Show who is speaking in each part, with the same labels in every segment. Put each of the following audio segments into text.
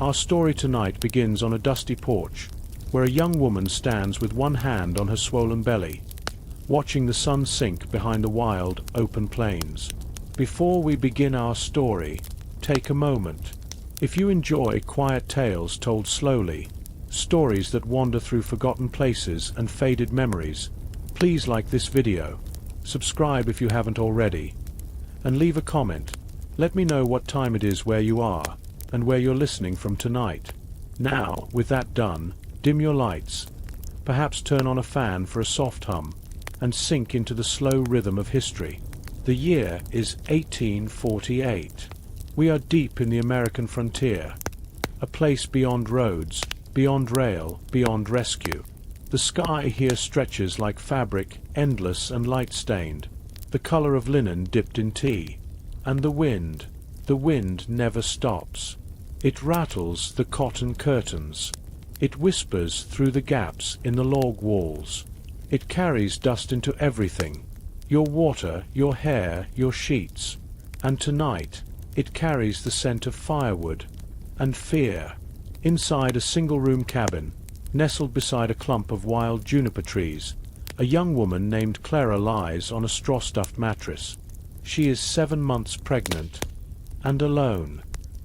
Speaker 1: Our story tonight begins on a dusty porch, where a young woman stands with one hand on her swollen belly, watching the sun sink behind the wild, open plains. Before we begin our story, take a moment. If you enjoy quiet tales told slowly, stories that wander through forgotten places and faded memories, please like this video, subscribe if you haven't already, and leave a comment. Let me know what time it is where you are, and where you're listening from tonight. Now, with that done, dim your lights, perhaps turn on a fan for a soft hum, and sink into the slow rhythm of history. The year is 1848. We are deep in the American frontier, a place beyond roads, beyond rail, beyond rescue. The sky here stretches like fabric, endless and light-stained, the color of linen dipped in tea. And the wind never stops. It rattles the cotton curtains. It whispers through the gaps in the log walls. It carries dust into everything, your water, your hair, your sheets. And tonight, it carries the scent of firewood and fear. Inside a single-room cabin, nestled beside a clump of wild juniper trees, a young woman named Clara lies on a straw-stuffed mattress. She is 7 months pregnant and alone.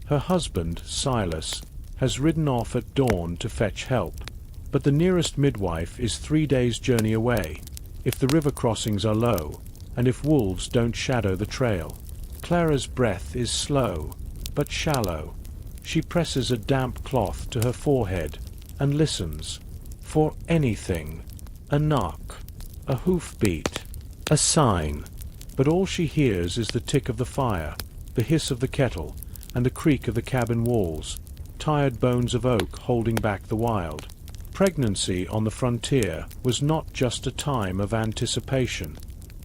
Speaker 1: Her husband, Silas, has ridden off at dawn to fetch help, but the nearest midwife is 3 days' journey away, if the river crossings are low, and if wolves don't shadow the trail. Clara's breath is slow, but shallow. She presses a damp cloth to her forehead and listens for anything. A knock, a hoofbeat, a sign. But all she hears is the tick of the fire, the hiss of the kettle, and the creak of the cabin walls, tired bones of oak holding back the wild. Pregnancy on the frontier was not just a time of anticipation.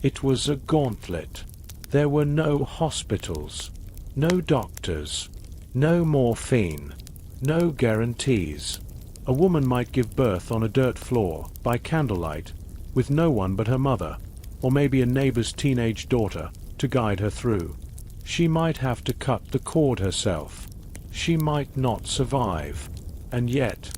Speaker 1: It was a gauntlet. There were no hospitals, no doctors, no morphine, no guarantees. A woman might give birth on a dirt floor, by candlelight, with no one but her mother, or maybe a neighbor's teenage daughter, to guide her through. She might have to cut the cord herself. She might not survive. And yet,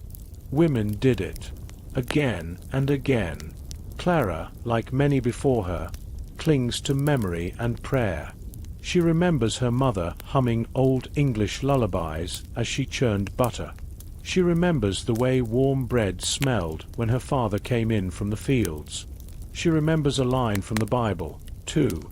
Speaker 1: women did it. Again and again. Clara, like many before her, clings to memory and prayer. She remembers her mother humming old English lullabies as she churned butter. She remembers the way warm bread smelled when her father came in from the fields. She remembers a line from the Bible, too.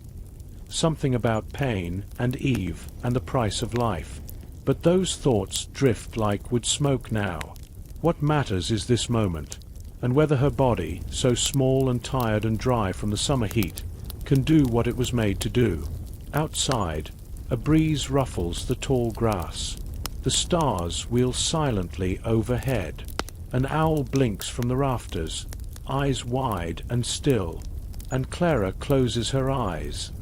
Speaker 1: Something about pain and Eve and the price of life. But those thoughts drift like wood smoke now. What matters is this moment, and whether her body, so small and tired and dry from the summer heat, can do what it was made to do. Outside, a breeze ruffles the tall grass. The stars wheel silently overhead. An owl blinks from the rafters, eyes wide and still, and Clara closes her eyes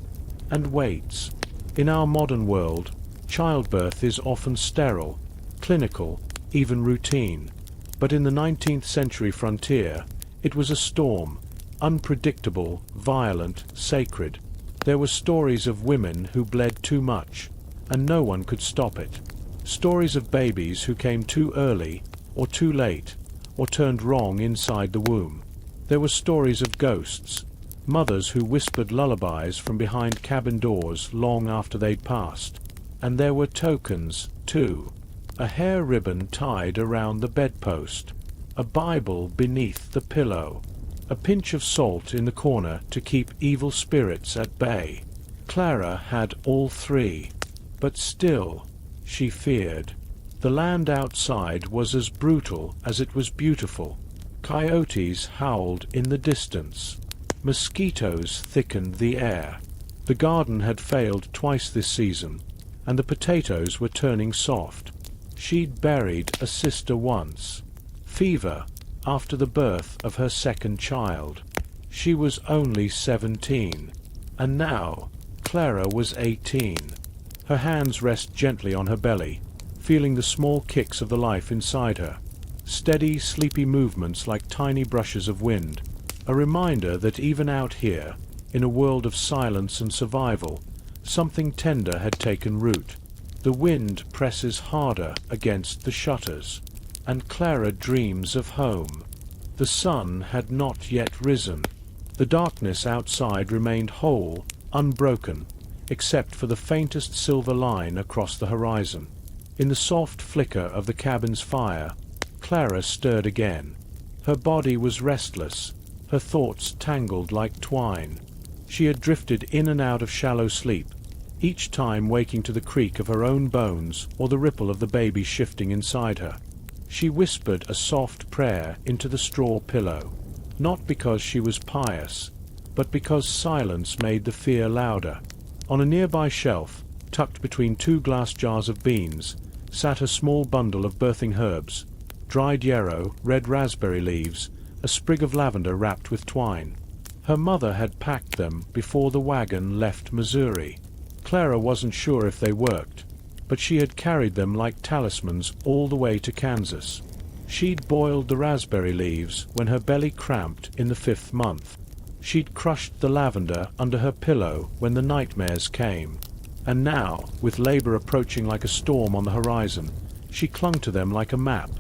Speaker 1: and waits. In our modern world, childbirth is often sterile, clinical, even routine. But in the 19th century frontier, it was a storm, unpredictable, violent, sacred. There were stories of women who bled too much, and no one could stop it. Stories of babies who came too early, or too late, or turned wrong inside the womb. There were stories of ghosts, mothers who whispered lullabies from behind cabin doors long after they'd passed. And there were tokens, too. A hair ribbon tied around the bedpost, a Bible beneath the pillow, a pinch of salt in the corner to keep evil spirits at bay. Clara had all three, but still, she feared. The land outside was as brutal as it was beautiful. Coyotes howled in the distance. Mosquitoes thickened the air. The garden had failed twice this season, and the potatoes were turning soft. She'd buried a sister once. Fever, after the birth of her second child. She was only 17, and now Clara was 18. Her hands rest gently on her belly, feeling the small kicks of the life inside her. Steady, sleepy movements like tiny brushes of wind. A reminder that even out here, in a world of silence and survival, something tender had taken root. The wind presses harder against the shutters, and Clara dreams of home. The sun had not yet risen. The darkness outside remained whole, unbroken, except for the faintest silver line across the horizon. In the soft flicker of the cabin's fire, Clara stirred again. Her body was restless, her thoughts tangled like twine. She had drifted in and out of shallow sleep, each time waking to the creak of her own bones or the ripple of the baby shifting inside her. She whispered a soft prayer into the straw pillow, not because she was pious, but because silence made the fear louder. On a nearby shelf, tucked between two glass jars of beans, sat a small bundle of birthing herbs, dried yarrow, red raspberry leaves, a sprig of lavender wrapped with twine. Her mother had packed them before the wagon left Missouri. Clara wasn't sure if they worked, but she had carried them like talismans all the way to Kansas. She'd boiled the raspberry leaves when her belly cramped in the 5th month. She'd crushed the lavender under her pillow when the nightmares came. And now, with labor approaching like a storm on the horizon, she clung to them like a map,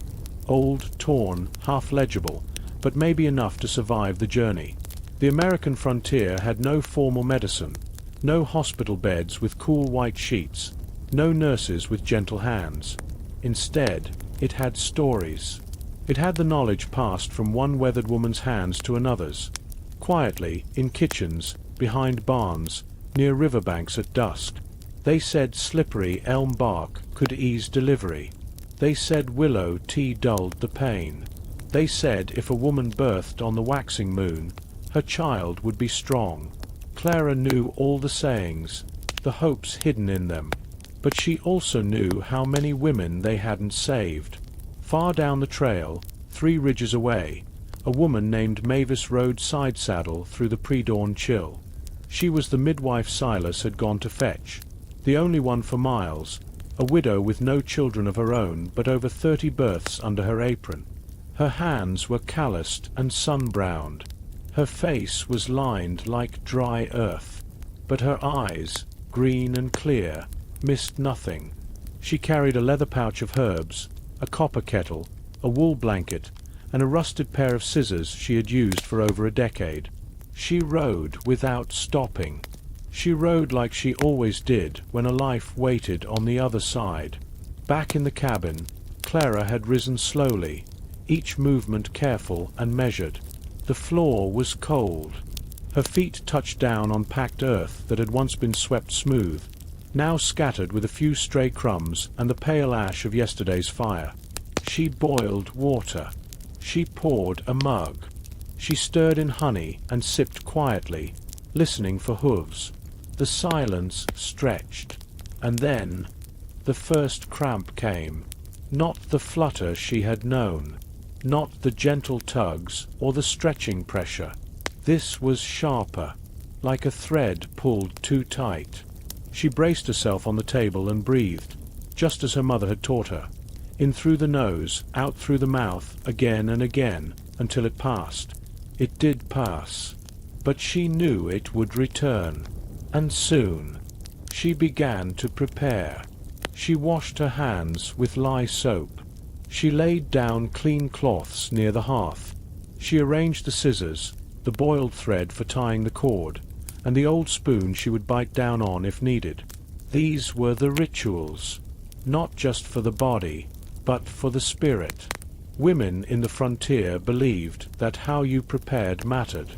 Speaker 1: old, torn, half-legible, but maybe enough to survive the journey. The American frontier had no formal medicine, no hospital beds with cool white sheets, no nurses with gentle hands. Instead, it had stories. It had the knowledge passed from one weathered woman's hands to another's, quietly, in kitchens, behind barns, near riverbanks at dusk. They said slippery elm bark could ease delivery. They said willow tea dulled the pain. They said if a woman birthed on the waxing moon, her child would be strong. Clara knew all the sayings, the hopes hidden in them, but she also knew how many women they hadn't saved. Far down the trail, 3 ridges away, a woman named Mavis rode side saddle through the pre-dawn chill. She was the midwife Silas had gone to fetch, the only one for miles, a widow with no children of her own but over 30 births under her apron. Her hands were calloused and sun-browned. Her face was lined like dry earth, but her eyes, green and clear, missed nothing. She carried a leather pouch of herbs, a copper kettle, a wool blanket, and a rusted pair of scissors she had used for over a decade. She rode without stopping. She rode like she always did when a life waited on the other side. Back in the cabin, Clara had risen slowly, each movement careful and measured. The floor was cold. Her feet touched down on packed earth that had once been swept smooth, now scattered with a few stray crumbs and the pale ash of yesterday's fire. She boiled water. She poured a mug. She stirred in honey and sipped quietly, listening for hooves. The silence stretched, and then the first cramp came. Not the flutter she had known, not the gentle tugs or the stretching pressure. This was sharper, like a thread pulled too tight. She braced herself on the table and breathed, just as her mother had taught her, in through the nose, out through the mouth, again and again, until it passed. It did pass, but she knew it would return, and soon. She began to prepare. She washed her hands with lye soap. She laid down clean cloths near the hearth. She arranged the scissors, the boiled thread for tying the cord, and the old spoon she would bite down on if needed. These were the rituals, not just for the body, but for the spirit. Women in the frontier believed that how you prepared mattered,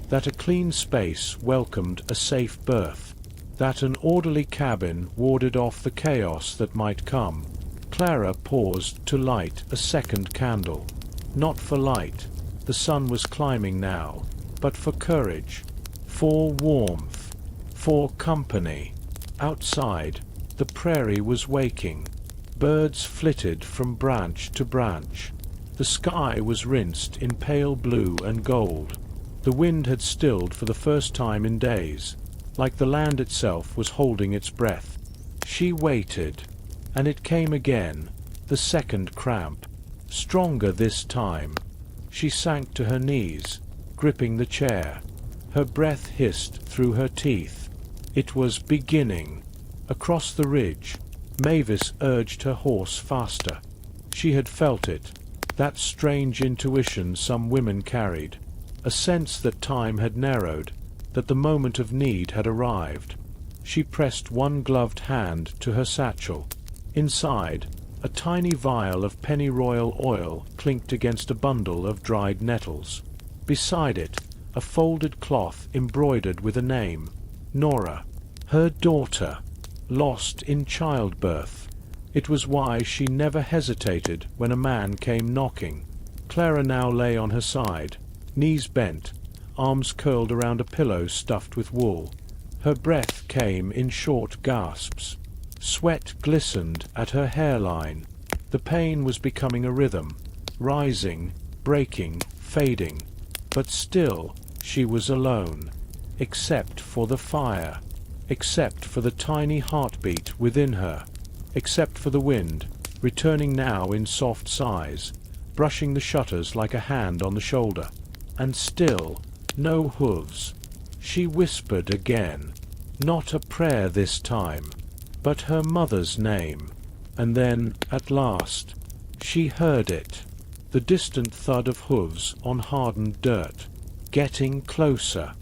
Speaker 1: that a clean space welcomed a safe birth, that an orderly cabin warded off the chaos that might come. Clara paused to light a second candle. Not for light, the sun was climbing now, but for courage, for warmth, for company. Outside, the prairie was waking. Birds flitted from branch to branch. The sky was rinsed in pale blue and gold. The wind had stilled for the first time in days, like the land itself was holding its breath. She waited, and it came again, the second cramp, stronger this time. She sank to her knees, gripping the chair. Her breath hissed through her teeth. It was beginning. Across the ridge, Mavis urged her horse faster. She had felt it, that strange intuition some women carried, a sense that time had narrowed, that the moment of need had arrived. She pressed one gloved hand to her satchel. Inside, a tiny vial of pennyroyal oil clinked against a bundle of dried nettles. Beside it, a folded cloth embroidered with a name, Nora, her daughter, lost in childbirth. It was why she never hesitated when a man came knocking. Clara now lay on her side, knees bent, arms curled around a pillow stuffed with wool. Her breath came in short gasps. Sweat glistened at her hairline. The pain was becoming a rhythm, rising, breaking, fading. But still, she was alone, except for the fire, except for the tiny heartbeat within her, except for the wind, returning now in soft sighs, brushing the shutters like a hand on the shoulder. And still, no hooves. She whispered again, not a prayer this time, but her mother's name. And then, at last, she heard it, the distant thud of hooves on hardened dirt, getting closer.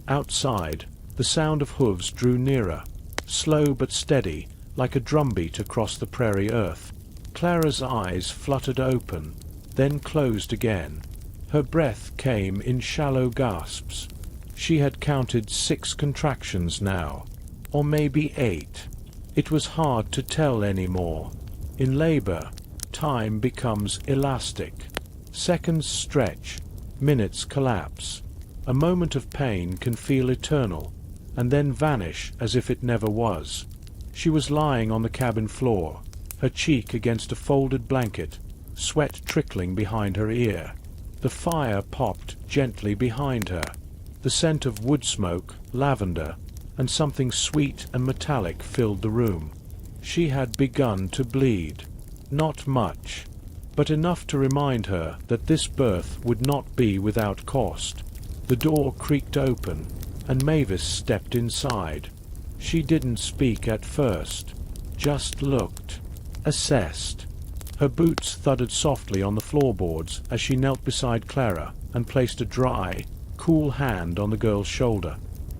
Speaker 1: Outside, the sound of hooves drew nearer, slow but steady, like a drumbeat across the prairie earth. Clara's eyes fluttered open, then closed again. Her breath came in shallow gasps. She had counted 6 contractions now, or maybe 8. It was hard to tell anymore. In labor, time becomes elastic. Seconds stretch, minutes collapse. A moment of pain can feel eternal, and then vanish as if it never was. She was lying on the cabin floor, her cheek against a folded blanket, sweat trickling behind her ear. The fire popped gently behind her. The scent of wood smoke, lavender, and something sweet and metallic filled the room. She had begun to bleed. Not much, but enough to remind her that this birth would not be without cost. The door creaked open, and Mavis stepped inside. She didn't speak at first, just looked, assessed. Her boots thudded softly on the floorboards as she knelt beside Clara and placed a dry, cool hand on the girl's shoulder.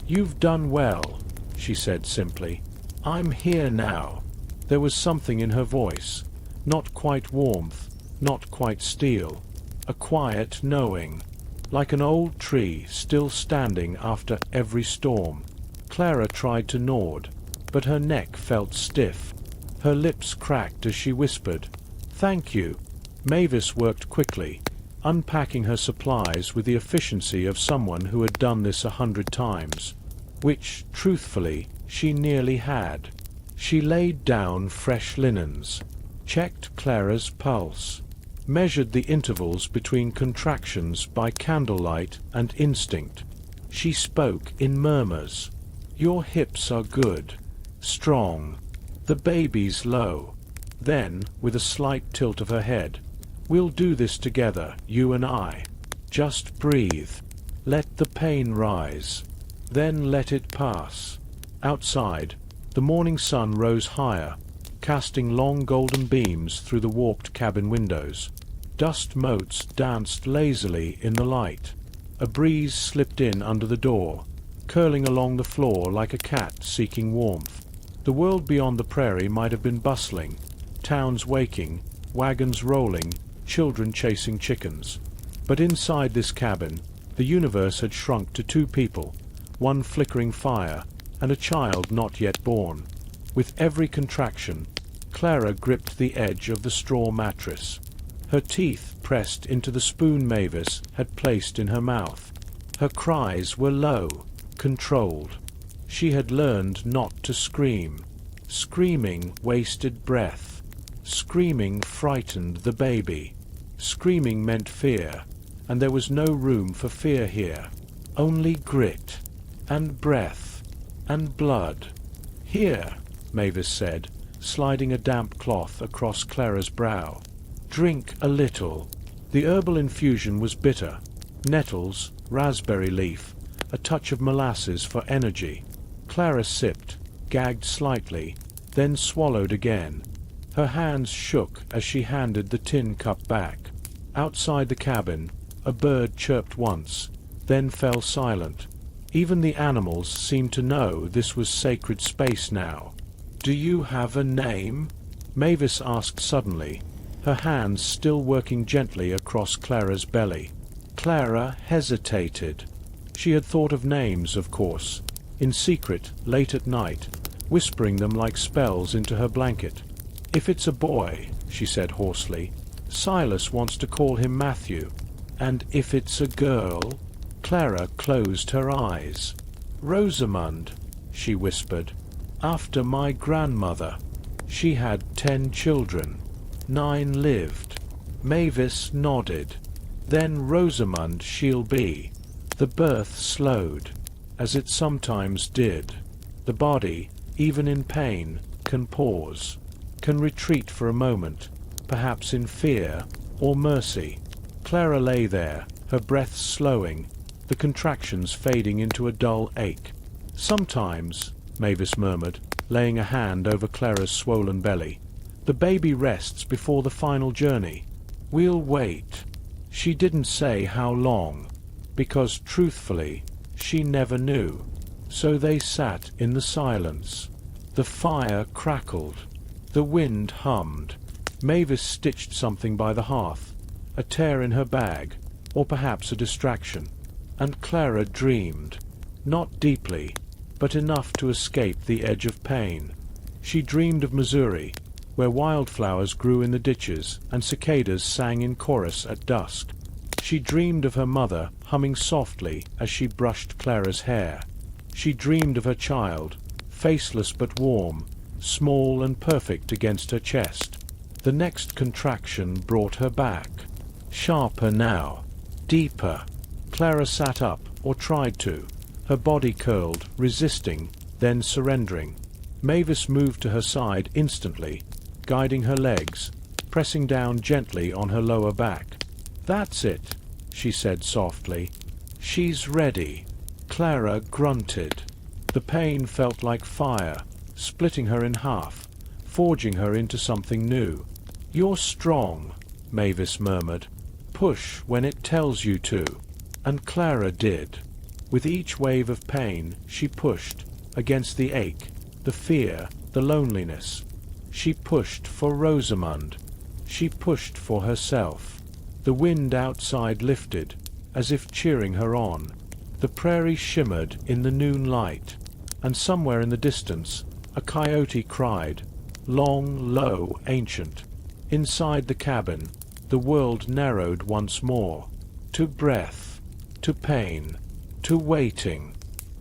Speaker 1: "You've done well," she said simply. "I'm here now." There was something in her voice, not quite warmth, not quite steel, a quiet knowing, like an old tree still standing after every storm. Clara tried to nod, but her neck felt stiff. Her lips cracked as she whispered, "Thank you." Mavis worked quickly, unpacking her supplies with the efficiency of someone who had done this 100 times, which, truthfully, she nearly had. She laid down fresh linens, checked Clara's pulse, measured the intervals between contractions by candlelight and instinct. She spoke in murmurs. "Your hips are good, strong. The baby's low." Then, with a slight tilt of her head, "We'll do this together, you and I. Just breathe. Let the pain rise. Then let it pass." Outside, the morning sun rose higher, casting long golden beams through the warped cabin windows. Dust motes danced lazily in the light. A breeze slipped in under the door, curling along the floor like a cat seeking warmth. The world beyond the prairie might have been bustling, towns waking, wagons rolling, children chasing chickens. But inside this cabin, the universe had shrunk to 2 people, one flickering fire, and a child not yet born. With every contraction, Clara gripped the edge of the straw mattress. Her teeth pressed into the spoon Mavis had placed in her mouth. Her cries were low, controlled. She had learned not to scream. Screaming wasted breath. Screaming frightened the baby. Screaming meant fear, and there was no room for fear here. Only grit, and breath, and blood. "Here," Mavis said, sliding a damp cloth across Clara's brow. "Drink a little." The herbal infusion was bitter. Nettles, raspberry leaf, a touch of molasses for energy. Clara sipped, gagged slightly, then swallowed again. Her hands shook as she handed the tin cup back. Outside the cabin, a bird chirped once, then fell silent. Even the animals seemed to know this was sacred space now. "Do you have a name?" Mavis asked suddenly, her hands still working gently across Clara's belly. Clara hesitated. She had thought of names, of course, in secret, late at night, whispering them like spells into her blanket. "If it's a boy," she said hoarsely, "Silas wants to call him Matthew. And if it's a girl—" Clara closed her eyes. "Rosamund," she whispered, "after my grandmother. She had 10 children. 9 lived." Mavis nodded. "Then Rosamund she'll be." The birth slowed, as it sometimes did. The body, even in pain, can pause, can retreat for a moment, perhaps in fear or mercy. Clara lay there, her breath slowing, the contractions fading into a dull ache. "Sometimes," Mavis murmured, laying a hand over Clara's swollen belly, "the baby rests before the final journey. We'll wait." She didn't say how long, because, truthfully, she never knew. So they sat in the silence. The fire crackled. The wind hummed. Mavis stitched something by the hearth, a tear in her bag, or perhaps a distraction. And Clara dreamed. Not deeply, but enough to escape the edge of pain. She dreamed of Missouri, where wildflowers grew in the ditches and cicadas sang in chorus at dusk. She dreamed of her mother humming softly as she brushed Clara's hair. She dreamed of her child, faceless but warm, small and perfect against her chest. The next contraction brought her back. Sharper now, deeper. Clara sat up, or tried to, her body curled, resisting, then surrendering. Mavis moved to her side instantly, guiding her legs, pressing down gently on her lower back. "That's it," she said softly. "She's ready." Clara grunted. The pain felt like fire, splitting her in half, forging her into something new. "You're strong," Mavis murmured. "Push when it tells you to." And Clara did. With each wave of pain, she pushed, against the ache, the fear, the loneliness. She pushed for Rosamund. She pushed for herself. The wind outside lifted, as if cheering her on. The prairie shimmered in the noon light, and somewhere in the distance, a coyote cried, long, low, ancient. Inside the cabin, the world narrowed once more, to breath, to pain, to waiting.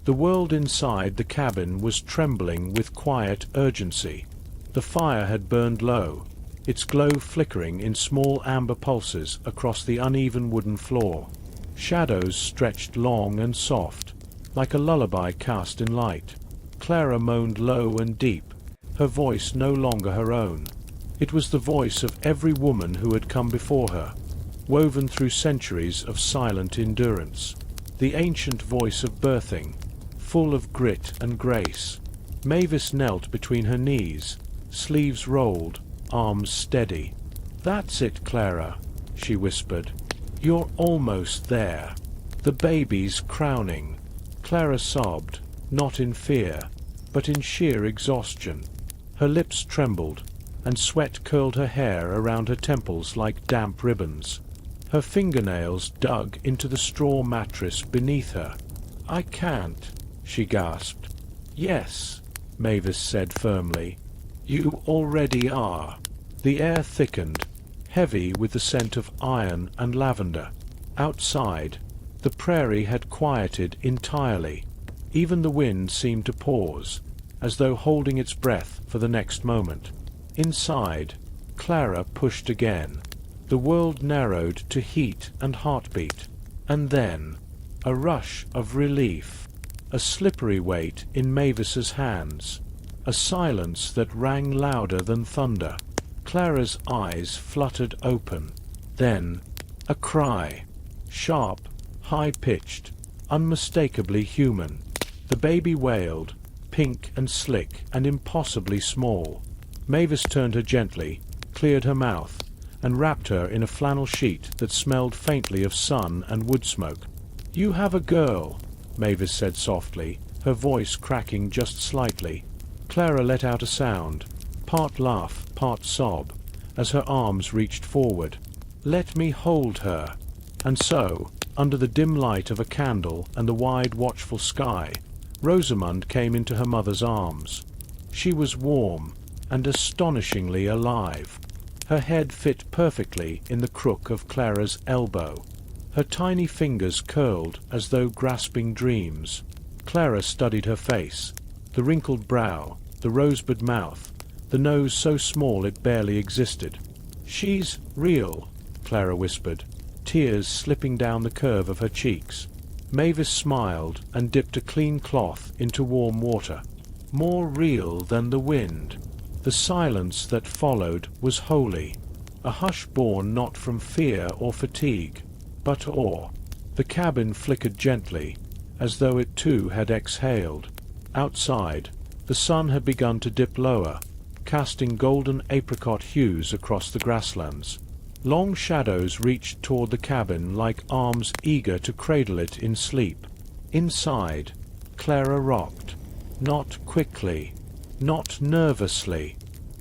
Speaker 1: The world inside the cabin was trembling with quiet urgency. The fire had burned low, its glow flickering in small amber pulses across the uneven wooden floor. Shadows stretched long and soft, like a lullaby cast in light. Clara moaned low and deep, her voice no longer her own. It was the voice of every woman who had come before her, woven through centuries of silent endurance. The ancient voice of birthing, full of grit and grace. Mavis knelt between her knees, sleeves rolled, arms steady. "That's it, Clara," she whispered. "You're almost there. The baby's crowning." Clara sobbed, not in fear, but in sheer exhaustion. Her lips trembled, and sweat curled her hair around her temples like damp ribbons. Her fingernails dug into the straw mattress beneath her. "I can't," she gasped. "Yes," Mavis said firmly. "You already are." The air thickened, heavy with the scent of iron and lavender. Outside, the prairie had quieted entirely. Even the wind seemed to pause, as though holding its breath for the next moment. Inside, Clara pushed again. The world narrowed to heat and heartbeat. And then, a rush of relief. A slippery weight in Mavis's hands. A silence that rang louder than thunder. Clara's eyes fluttered open. Then, a cry. Sharp, high-pitched, unmistakably human. The baby wailed, pink and slick and impossibly small. Mavis turned her gently, cleared her mouth, and wrapped her in a flannel sheet that smelled faintly of sun and wood smoke. "You have a girl," Mavis said softly, her voice cracking just slightly. Clara let out a sound, part laugh, part sob, as her arms reached forward. "Let me hold her." And so, under the dim light of a candle and the wide watchful sky, Rosamund came into her mother's arms. She was warm and astonishingly alive. Her head fit perfectly in the crook of Clara's elbow. Her tiny fingers curled as though grasping dreams. Clara studied her face, the wrinkled brow, the rosebud mouth, the nose so small it barely existed. "She's real," Clara whispered, tears slipping down the curve of her cheeks. Mavis smiled and dipped a clean cloth into warm water. "More real than the wind." The silence that followed was holy, a hush born not from fear or fatigue, but awe. The cabin flickered gently, as though it too had exhaled. Outside, the sun had begun to dip lower, casting golden apricot hues across the grasslands. Long shadows reached toward the cabin like arms eager to cradle it in sleep. Inside, Clara rocked, not quickly, not nervously,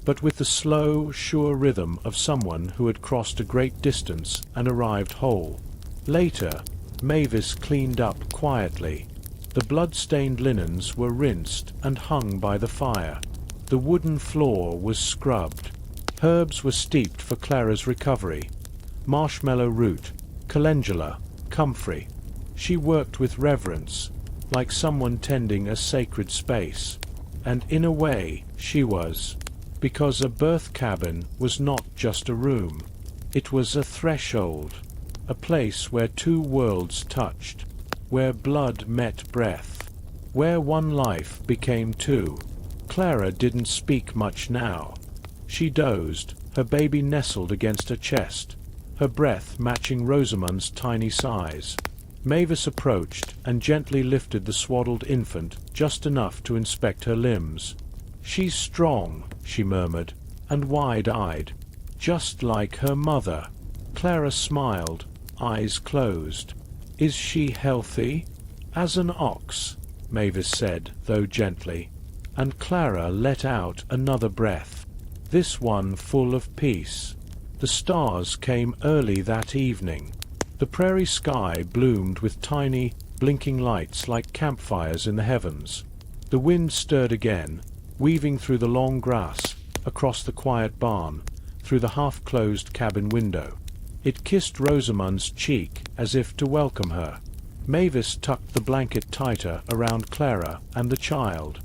Speaker 1: but with the slow, sure rhythm of someone who had crossed a great distance and arrived whole. Later, Mavis cleaned up quietly. The blood-stained linens were rinsed and hung by the fire. The wooden floor was scrubbed. Herbs were steeped for Clara's recovery. Marshmallow root, calendula, comfrey. She worked with reverence, like someone tending a sacred space. And in a way, she was. Because a birth cabin was not just a room. It was a threshold, a place where two worlds touched, where blood met breath, where one life became two. Clara didn't speak much now. She dozed, her baby nestled against her chest, her breath matching Rosamund's tiny sighs. Mavis approached and gently lifted the swaddled infant just enough to inspect her limbs. "She's strong," she murmured, "and wide-eyed, just like her mother." Clara smiled, eyes closed. "Is she healthy?" "As an ox," Mavis said, though gently, and Clara let out another breath, this one full of peace. The stars came early that evening. The prairie sky bloomed with tiny, blinking lights like campfires in the heavens. The wind stirred again, weaving through the long grass, across the quiet barn, through the half-closed cabin window. It kissed Rosamund's cheek as if to welcome her. Mavis tucked the blanket tighter around Clara and the child.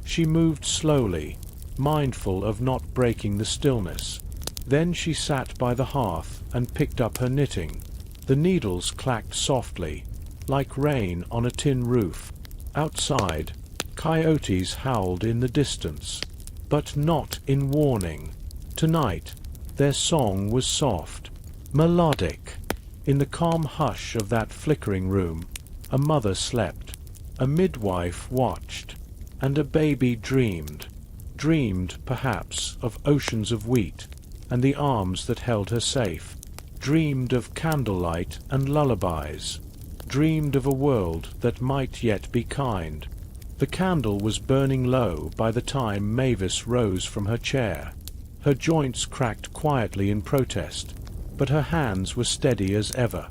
Speaker 1: She moved slowly, mindful of not breaking the stillness. Then she sat by the hearth and picked up her knitting. The needles clacked softly, like rain on a tin roof. Outside, coyotes howled in the distance, but not in warning. Tonight, their song was soft, melodic. In the calm hush of that flickering room, a mother slept, a midwife watched, and a baby dreamed. Dreamed, perhaps, of oceans of wheat, and the arms that held her safe. Dreamed of candlelight and lullabies. Dreamed of a world that might yet be kind. The candle was burning low by the time Mavis rose from her chair. Her joints cracked quietly in protest, but her hands were steady as ever.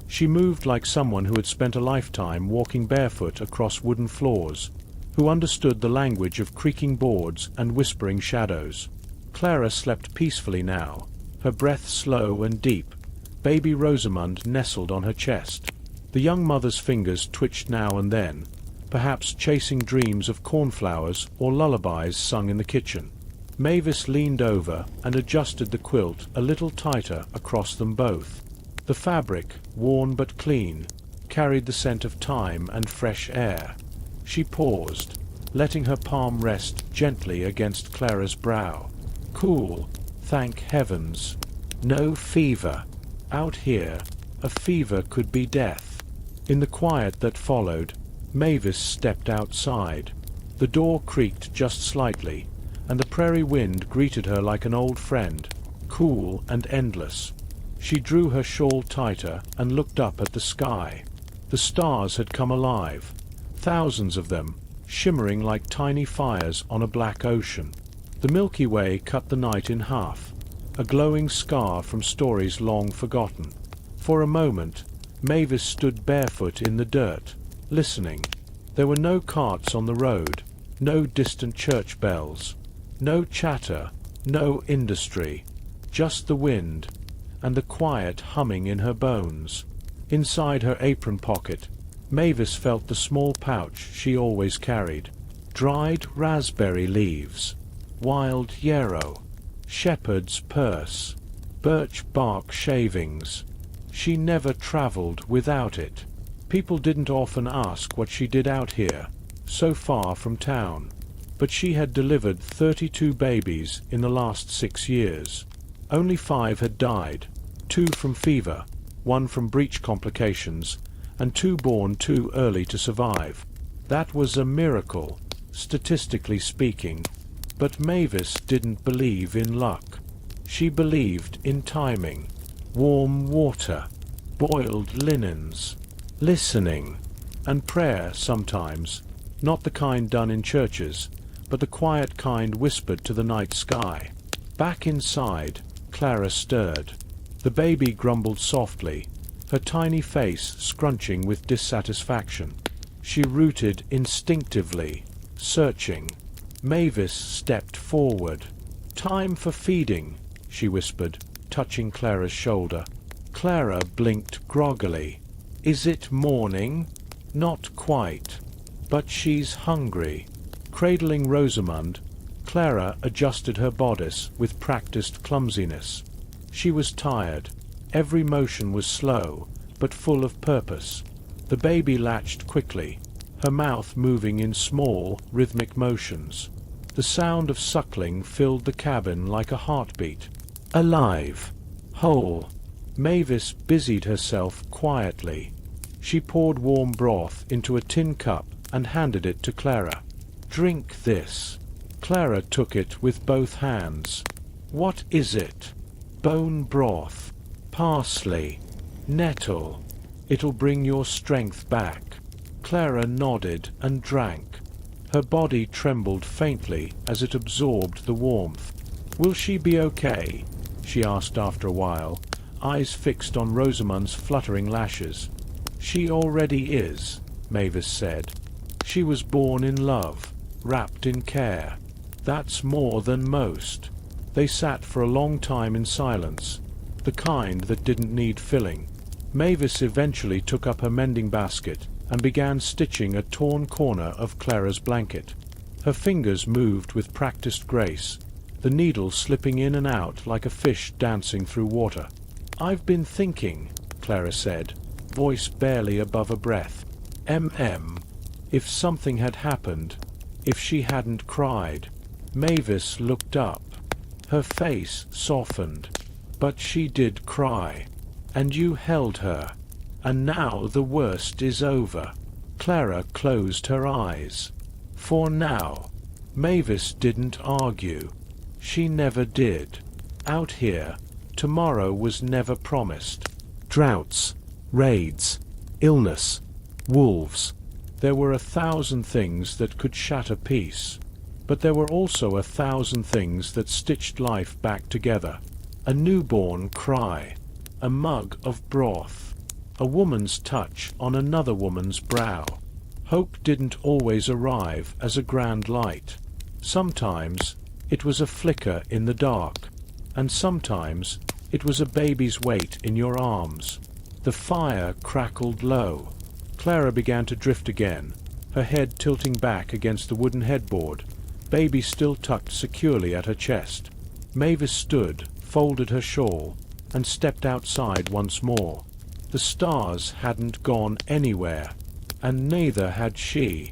Speaker 1: She moved like someone who had spent a lifetime walking barefoot across wooden floors, who understood the language of creaking boards and whispering shadows. Clara slept peacefully now, her breath slow and deep. Baby Rosamund nestled on her chest. The young mother's fingers twitched now and then, perhaps chasing dreams of cornflowers or lullabies sung in the kitchen. Mavis leaned over and adjusted the quilt a little tighter across them both. The fabric, worn but clean, carried the scent of time and fresh air. She paused, letting her palm rest gently against Clara's brow. Cool, thank heavens. No fever. Out here, a fever could be death. In the quiet that followed, Mavis stepped outside. The door creaked just slightly, and the prairie wind greeted her like an old friend, cool and endless. She drew her shawl tighter and looked up at the sky. The stars had come alive, thousands of them, shimmering like tiny fires on a black ocean. The Milky Way cut the night in half, a glowing scar from stories long forgotten. For a moment, Mavis stood barefoot in the dirt, listening. There were no carts on the road, no distant church bells, no chatter, no industry, just the wind, and the quiet humming in her bones. Inside her apron pocket, Mavis felt the small pouch she always carried. Dried raspberry leaves, wild yarrow, shepherd's purse, birch bark shavings. She never travelled without it. People didn't often ask what she did out here, so far from town. But she had delivered 32 babies in the last 6 years. Only 5 had died, 2 from fever, 1 from breech complications, and 2 born too early to survive. That was a miracle, statistically speaking. But Mavis didn't believe in luck. She believed in timing. Warm water, boiled linens, listening, and prayer sometimes, not the kind done in churches, but the quiet kind whispered to the night sky. Back inside, Clara stirred. The baby grumbled softly, her tiny face scrunching with dissatisfaction. She rooted instinctively, searching. Mavis stepped forward. "Time for feeding," she whispered, touching Clara's shoulder. Clara blinked groggily. "Is it morning?" "Not quite. But she's hungry." Cradling Rosamund, Clara adjusted her bodice with practiced clumsiness. She was tired. Every motion was slow, but full of purpose. The baby latched quickly, her mouth moving in small, rhythmic motions. The sound of suckling filled the cabin like a heartbeat. Alive, whole. Mavis busied herself quietly. She poured warm broth into a tin cup and handed it to Clara. "Drink this." Clara took it with both hands. "What is it?" "Bone broth. Parsley. Nettle. It'll bring your strength back." Clara nodded and drank. Her body trembled faintly as it absorbed the warmth. "Will she be okay?" she asked after a while, eyes fixed on Rosamund's fluttering lashes. "She already is," Mavis said. "She was born in love, wrapped in care. That's more than most." They sat for a long time in silence, the kind that didn't need filling. Mavis eventually took up her mending basket and began stitching a torn corner of Clara's blanket. Her fingers moved with practiced grace, the needle slipping in and out like a fish dancing through water. "I've been thinking," Clara said, voice barely above a breath. If something had happened, if she hadn't cried." Mavis looked up. Her face softened. "But she did cry. And you held her. And now the worst is over." Clara closed her eyes. "For now." Mavis didn't argue. She never did. Out here, tomorrow was never promised. Droughts, raids, illness, wolves. There were 1,000 things that could shatter peace. But there were also 1,000 things that stitched life back together. A newborn cry, a mug of broth, a woman's touch on another woman's brow. Hope didn't always arrive as a grand light. Sometimes it was a flicker in the dark, and sometimes it was a baby's weight in your arms. The fire crackled low. Clara began to drift again, her head tilting back against the wooden headboard, baby still tucked securely at her chest. Mavis stood, folded her shawl, and stepped outside once more. The stars hadn't gone anywhere, and neither had she.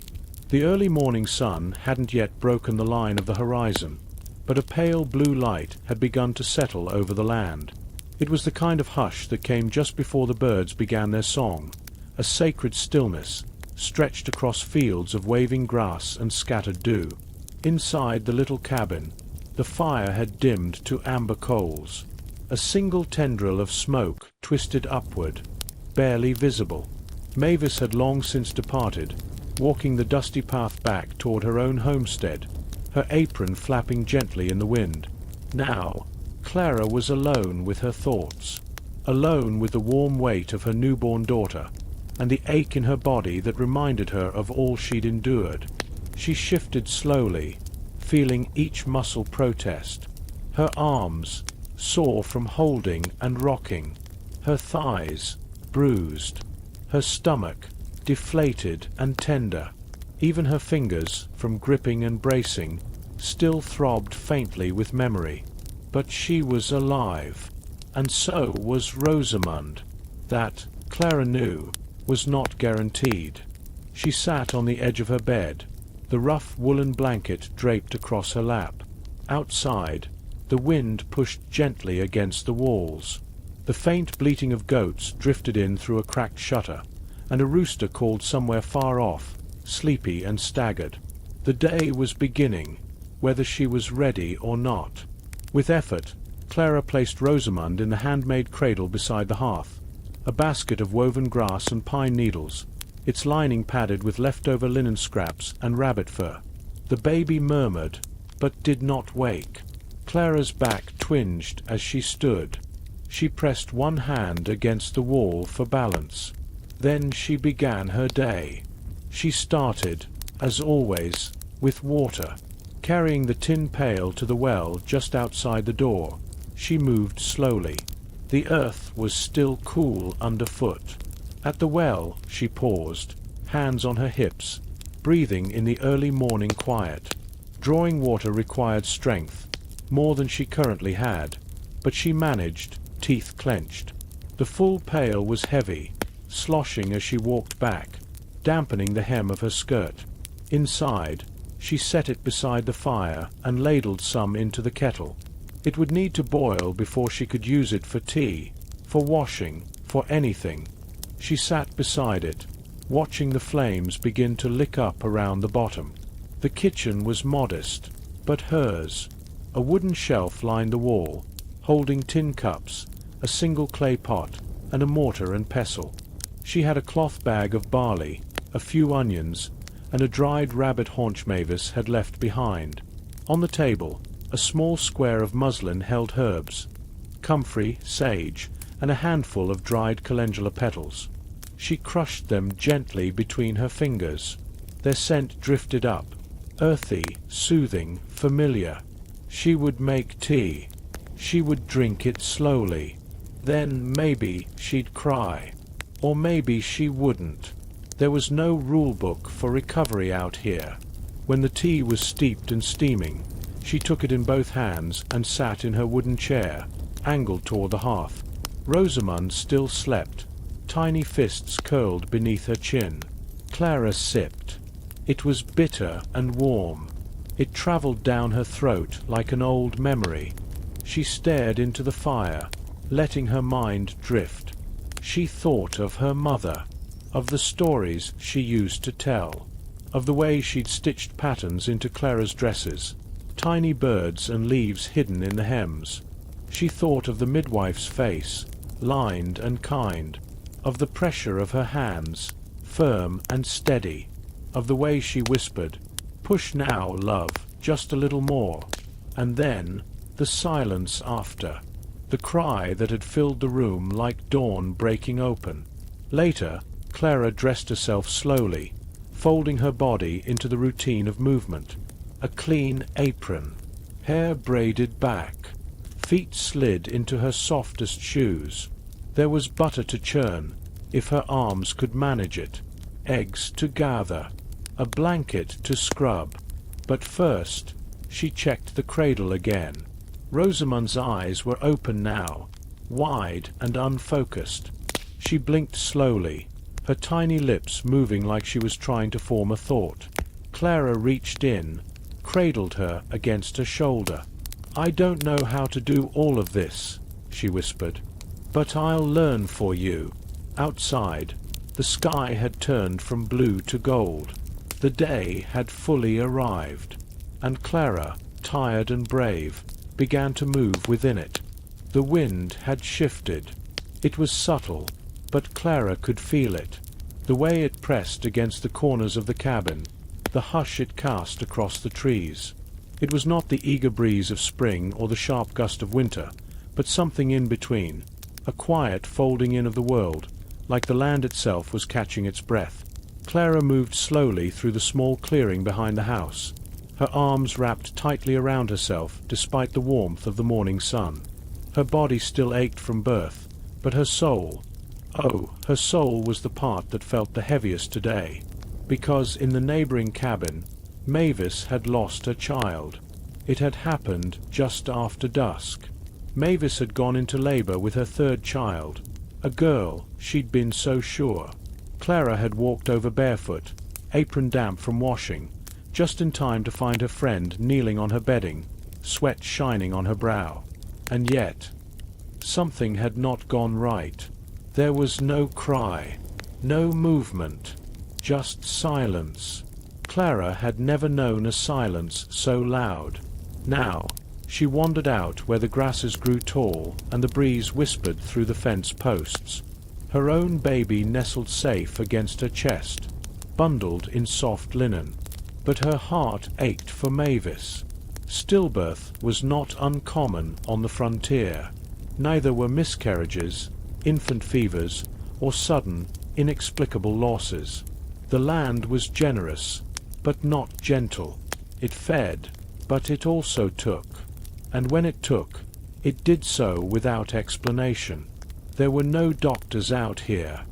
Speaker 1: The early morning sun hadn't yet broken the line of the horizon, but a pale blue light had begun to settle over the land. It was the kind of hush that came just before the birds began their song, a sacred stillness, stretched across fields of waving grass and scattered dew. Inside the little cabin, the fire had dimmed to amber coals. A single tendril of smoke twisted upward, barely visible. Mavis had long since departed, walking the dusty path back toward her own homestead, her apron flapping gently in the wind. Now, Clara was alone with her thoughts, alone with the warm weight of her newborn daughter, and the ache in her body that reminded her of all she'd endured. She shifted slowly, feeling each muscle protest. Her arms, sore from holding and rocking, her thighs, bruised, her stomach, deflated and tender. Even her fingers, from gripping and bracing, still throbbed faintly with memory. But she was alive, and so was Rosamund. That, Clara knew, was not guaranteed. She sat on the edge of her bed, the rough woolen blanket draped across her lap. Outside, the wind pushed gently against the walls. The faint bleating of goats drifted in through a cracked shutter, and a rooster called somewhere far off, sleepy and staggered. The day was beginning, whether she was ready or not. With effort, Clara placed Rosamund in the handmade cradle beside the hearth, a basket of woven grass and pine needles, its lining padded with leftover linen scraps and rabbit fur. The baby murmured, but did not wake. Clara's back twinged as she stood. She pressed one hand against the wall for balance. Then she began her day. She started, as always, with water. Carrying the tin pail to the well just outside the door, she moved slowly. The earth was still cool underfoot. At the well, she paused, hands on her hips, breathing in the early morning quiet. Drawing water required strength, more than she currently had, but she managed, teeth clenched. The full pail was heavy, sloshing as she walked back, dampening the hem of her skirt. Inside, she set it beside the fire and ladled some into the kettle. It would need to boil before she could use it for tea, for washing, for anything. She sat beside it, watching the flames begin to lick up around the bottom. The kitchen was modest, but hers. A wooden shelf lined the wall, holding tin cups, a single clay pot, and a mortar and pestle. She had a cloth bag of barley, a few onions, and a dried rabbit haunch Mavis had left behind. On the table, a small square of muslin held herbs, comfrey, sage, and a handful of dried calendula petals. She crushed them gently between her fingers. Their scent drifted up, earthy, soothing, familiar. She would make tea. She would drink it slowly. Then maybe she'd cry. Or maybe she wouldn't. There was no rule-book for recovery out here. When the tea was steeped and steaming, she took it in both hands and sat in her wooden chair, angled toward the hearth. Rosamund still slept, tiny fists curled beneath her chin. Clara sipped. It was bitter and warm. It travelled down her throat like an old memory. She stared into the fire, letting her mind drift. She thought of her mother, of the stories she used to tell, of the way she'd stitched patterns into Clara's dresses, tiny birds and leaves hidden in the hems. She thought of the midwife's face, lined and kind, of the pressure of her hands, firm and steady, of the way she whispered, "Push now, love, just a little more," and then the silence after, the cry that had filled the room like dawn breaking open. Later, Clara dressed herself slowly, folding her body into the routine of movement. A clean apron, hair braided back, feet slid into her softest shoes. There was butter to churn, if her arms could manage it, eggs to gather, a blanket to scrub. But first, she checked the cradle again. Rosamund's eyes were open now, wide and unfocused. She blinked slowly, her tiny lips moving like she was trying to form a thought. Clara reached in, cradled her against her shoulder. "I don't know how to do all of this," she whispered, "but I'll learn for you." Outside, The sky had turned from blue to gold. The day had fully arrived, and Clara, tired and brave, began to move within it. The wind had shifted. It was subtle, but Clara could feel it. The way it pressed against the corners of the cabin, the hush it cast across the trees. It was not the eager breeze of spring or the sharp gust of winter, but something in between, a quiet folding in of the world, like the land itself was catching its breath. Clara moved slowly through the small clearing behind the house, her arms wrapped tightly around herself despite the warmth of the morning sun. Her body still ached from birth, but her soul, oh, her soul was the part that felt the heaviest today, because in the neighboring cabin, Mavis had lost her child. It had happened just after dusk. Mavis had gone into labor with her third child, a girl, she'd been so sure. Clara had walked over barefoot, apron damp from washing, just in time to find her friend kneeling on her bedding, sweat shining on her brow. And yet, something had not gone right. There was no cry, no movement, just silence. Clara had never known a silence so loud. Now, she wandered out where the grasses grew tall and the breeze whispered through the fence posts. Her own baby nestled safe against her chest, bundled in soft linen. But her heart ached for Mavis. Stillbirth was not uncommon on the frontier. Neither were miscarriages, infant fevers, or sudden, inexplicable losses. The land was generous, but not gentle. It fed, but it also took. And when it took, it did so without explanation. There were no doctors out here.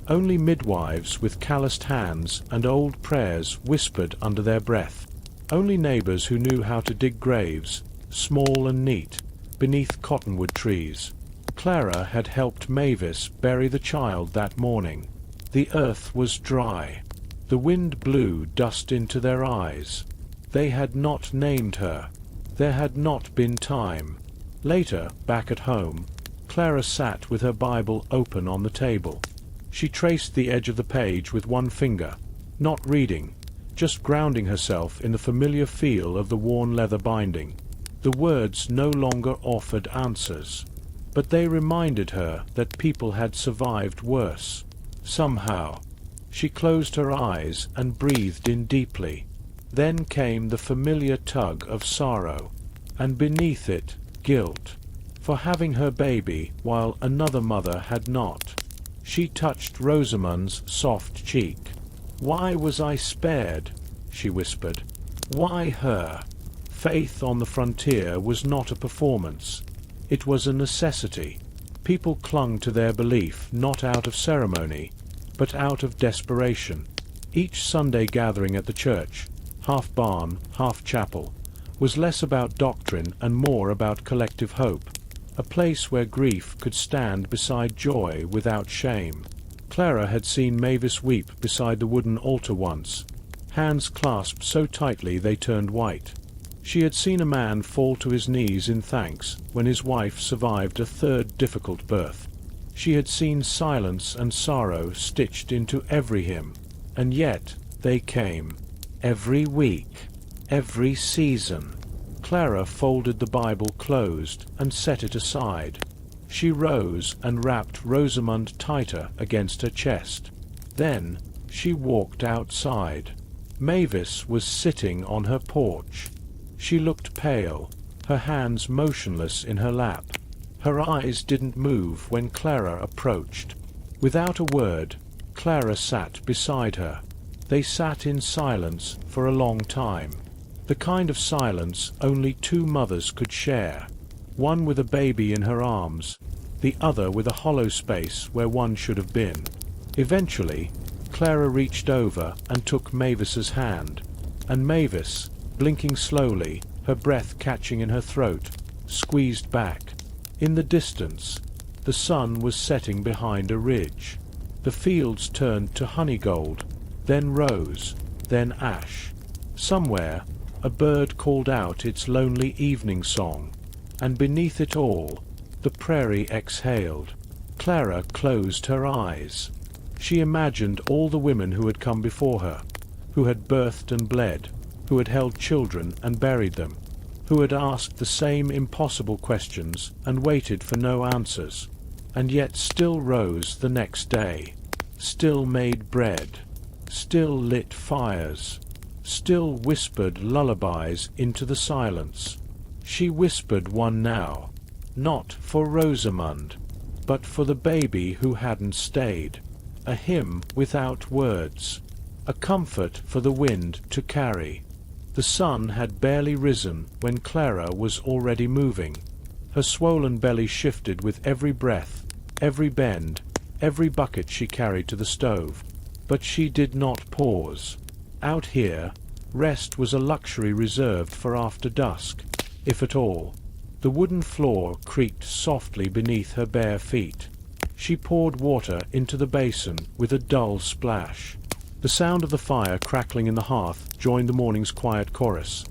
Speaker 1: Only midwives with calloused hands and old prayers whispered under their breath. Only neighbors who knew how to dig graves, small and neat, beneath cottonwood trees. Clara had helped Mavis bury the child that morning. The earth was dry. The wind blew dust into their eyes. They had not named her. There had not been time. Later, back at home, Clara sat with her Bible open on the table. She traced the edge of the page with one finger, not reading, just grounding herself in the familiar feel of the worn leather binding. The words no longer offered answers, but they reminded her that people had survived worse. Somehow. She closed her eyes and breathed in deeply. Then came the familiar tug of sorrow, and beneath it, guilt, for having her baby while another mother had not. She touched Rosamund's soft cheek. "Why was I spared?" she whispered. "Why her?" Faith on the frontier was not a performance. It was a necessity. People clung to their belief not out of ceremony, but out of desperation. Each Sunday gathering at the church, half barn, half chapel, was less about doctrine and more about collective hope, a place where grief could stand beside joy without shame. Clara had seen Mavis weep beside the wooden altar once, hands clasped so tightly they turned white. She had seen a man fall to his knees in thanks when his wife survived a third difficult birth. She had seen silence and sorrow stitched into every hymn, and yet they came. Every week, every season. Clara folded the Bible closed and set it aside. She rose and wrapped Rosamund tighter against her chest. Then she walked outside. Mavis was sitting on her porch. She looked pale, her hands motionless in her lap. Her eyes didn't move when Clara approached. Without a word, Clara sat beside her. They sat in silence for a long time. The kind of silence only two mothers could share, one with a baby in her arms, the other with a hollow space where one should have been. Eventually, Clara reached over and took Mavis's hand, and Mavis, blinking slowly, her breath catching in her throat, squeezed back. In the distance, the sun was setting behind a ridge. The fields turned to honey gold, then rose, then ash. Somewhere, a bird called out its lonely evening song, and beneath it all, the prairie exhaled. Clara closed her eyes. She imagined all the women who had come before her, who had birthed and bled, who had held children and buried them, who had asked the same impossible questions and waited for no answers, and yet still rose the next day, still made bread, still lit fires, still whispered lullabies into the silence. She whispered one now, not for Rosamund, but for the baby who hadn't stayed, a hymn without words, a comfort for the wind to carry. The sun had barely risen when Clara was already moving. Her swollen belly shifted with every breath, every bend, every bucket she carried to the stove. But she did not pause. Out here, rest was a luxury reserved for after dusk, if at all. The wooden floor creaked softly beneath her bare feet. She poured water into the basin with a dull splash. The sound of the fire crackling in the hearth joined the morning's quiet chorus.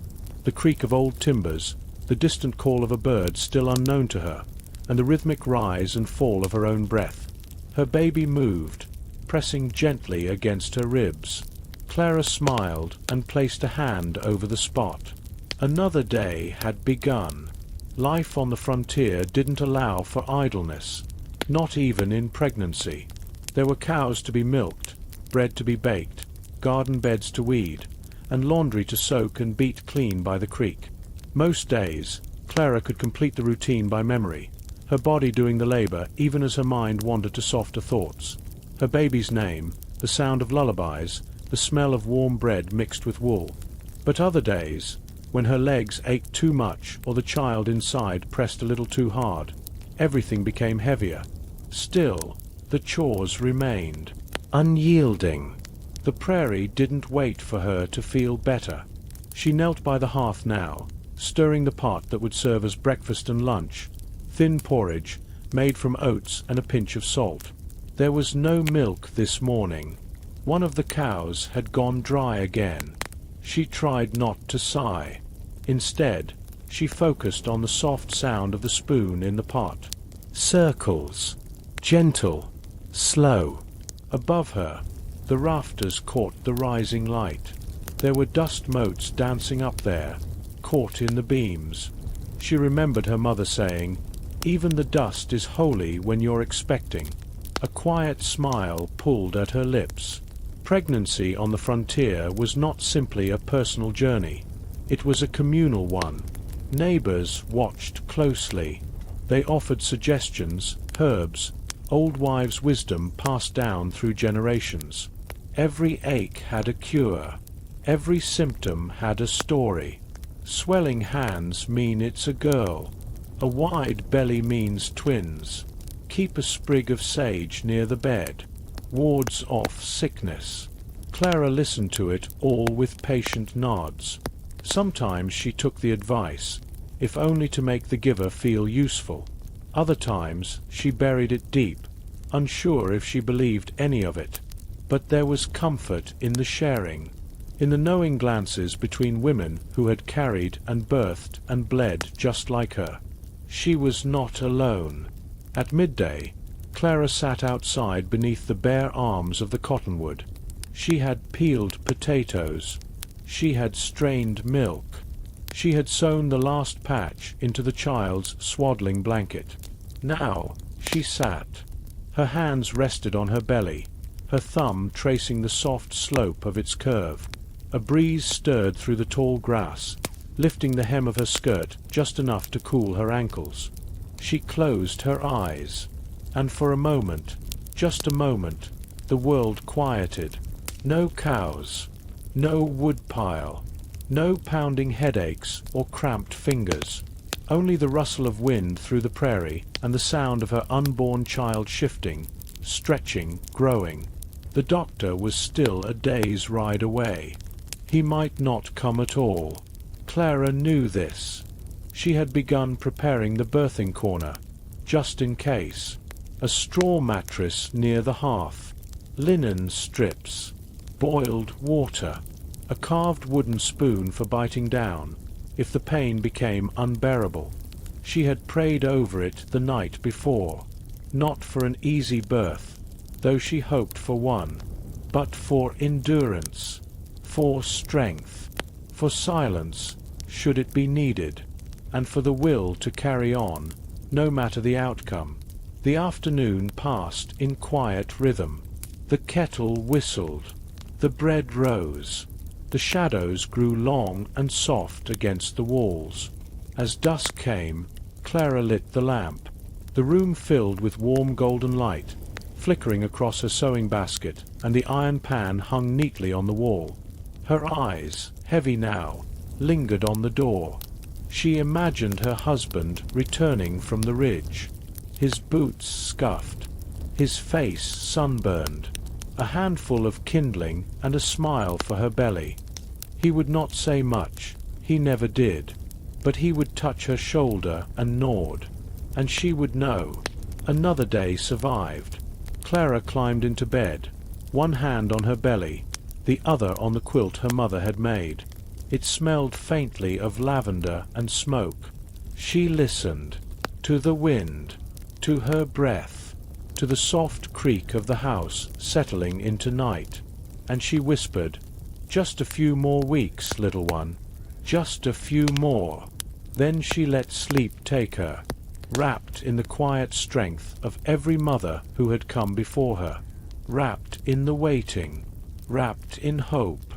Speaker 1: The creak of old timbers, the distant call of a bird still unknown to her, and the rhythmic rise and fall of her own breath. Her baby moved, pressing gently against her ribs. Clara smiled and placed a hand over the spot. Another day had begun. Life on the frontier didn't allow for idleness, not even in pregnancy. There were cows to be milked, bread to be baked, garden beds to weed, and laundry to soak and beat clean by the creek. Most days, Clara could complete the routine by memory, her body doing the labor even as her mind wandered to softer thoughts. Her baby's name, the sound of lullabies, the smell of warm bread mixed with wool. But other days, when her legs ached too much or the child inside pressed a little too hard, everything became heavier. Still, the chores remained, unyielding. The prairie didn't wait for her to feel better. She knelt by the hearth now, stirring the pot that would serve as breakfast and lunch, thin porridge made from oats and a pinch of salt. There was no milk this morning. One of the cows had gone dry again. She tried not to sigh. Instead, she focused on the soft sound of the spoon in the pot. Circles. Gentle. Slow. Above her, the rafters caught the rising light. There were dust motes dancing up there, caught in the beams. She remembered her mother saying, "Even the dust is holy when you're expecting." A quiet smile pulled at her lips. Pregnancy on the frontier was not simply a personal journey. It was a communal one. Neighbors watched closely. They offered suggestions, herbs, old wives' wisdom passed down through generations. Every ache had a cure. Every symptom had a story. Swelling hands mean it's a girl. A wide belly means twins. Keep a sprig of sage near the bed. Wards off sickness. Clara listened to it all with patient nods. Sometimes she took the advice, if only to make the giver feel useful. Other times she buried it deep, unsure if she believed any of it. But there was comfort in the sharing, in the knowing glances between women who had carried and birthed and bled just like her. She was not alone. At midday, Clara sat outside beneath the bare arms of the cottonwood. She had peeled potatoes. She had strained milk. She had sewn the last patch into the child's swaddling blanket. Now she sat. Her hands rested on her belly, her thumb tracing the soft slope of its curve. A breeze stirred through the tall grass, lifting the hem of her skirt just enough to cool her ankles. She closed her eyes, and for a moment, just a moment, the world quieted. No cows, no woodpile, no pounding headaches or cramped fingers. Only the rustle of wind through the prairie and the sound of her unborn child shifting, stretching, growing. The doctor was still a day's ride away. He might not come at all. Clara knew this. She had begun preparing the birthing corner, just in case. A straw mattress near the hearth, linen strips, boiled water, a carved wooden spoon for biting down, if the pain became unbearable. She had prayed over it the night before, not for an easy birth, though she hoped for one, but for endurance, for strength, for silence, should it be needed, and for the will to carry on, no matter the outcome. The afternoon passed in quiet rhythm. The kettle whistled. The bread rose. The shadows grew long and soft against the walls. As dusk came, Clara lit the lamp. The room filled with warm golden light, flickering across her sewing basket, and the iron pan hung neatly on the wall. Her eyes, heavy now, lingered on the door. She imagined her husband returning from the ridge, his boots scuffed, his face sunburned, a handful of kindling and a smile for her belly. He would not say much, he never did, but he would touch her shoulder and nod, and she would know. Another day survived. Clara climbed into bed, one hand on her belly, the other on the quilt her mother had made. It smelled faintly of lavender and smoke. She listened, to the wind, to her breath, to the soft creak of the house settling into night, and she whispered, "Just a few more weeks, little one, just a few more." Then she let sleep take her, wrapped in the quiet strength of every mother who had come before her, wrapped in the waiting, wrapped in hope.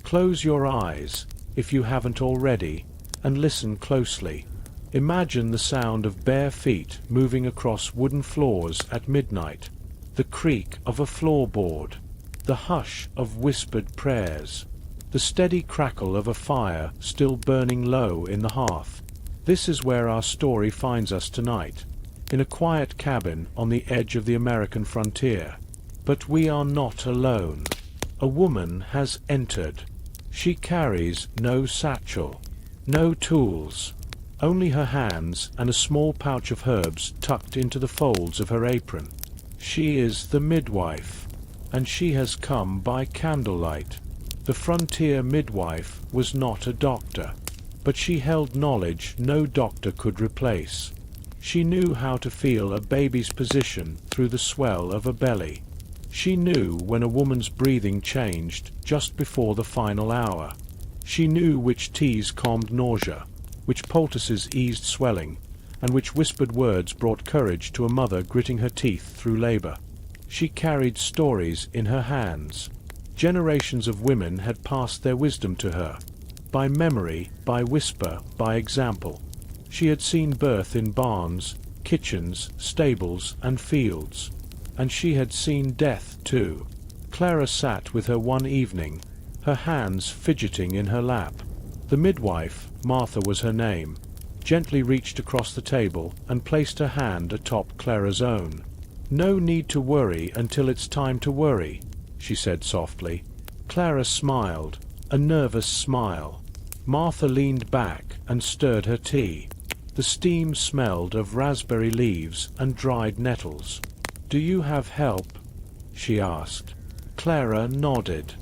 Speaker 1: Close your eyes, if you haven't already, and listen closely. Imagine the sound of bare feet moving across wooden floors at midnight, the creak of a floorboard, the hush of whispered prayers, the steady crackle of a fire still burning low in the hearth. This is where our story finds us tonight, in a quiet cabin on the edge of the American frontier. But we are not alone. A woman has entered. She carries no satchel, no tools, only her hands and a small pouch of herbs tucked into the folds of her apron. She is the midwife, and she has come by candlelight. The frontier midwife was not a doctor, but she held knowledge no doctor could replace. She knew how to feel a baby's position through the swell of a belly. She knew when a woman's breathing changed just before the final hour. She knew which teas calmed nausea, which poultices eased swelling, and which whispered words brought courage to a mother gritting her teeth through labor. She carried stories in her hands. Generations of women had passed their wisdom to her, by memory, by whisper, by example. She had seen birth in barns, kitchens, stables, and fields. And she had seen death, too. Clara sat with her one evening, her hands fidgeting in her lap. The midwife, Martha was her name, gently reached across the table and placed her hand atop Clara's own. "No need to worry until it's time to worry," she said softly. Clara smiled, a nervous smile. Martha leaned back and stirred her tea. The steam smelled of raspberry leaves and dried nettles. "Do you have help?" she asked. Clara nodded.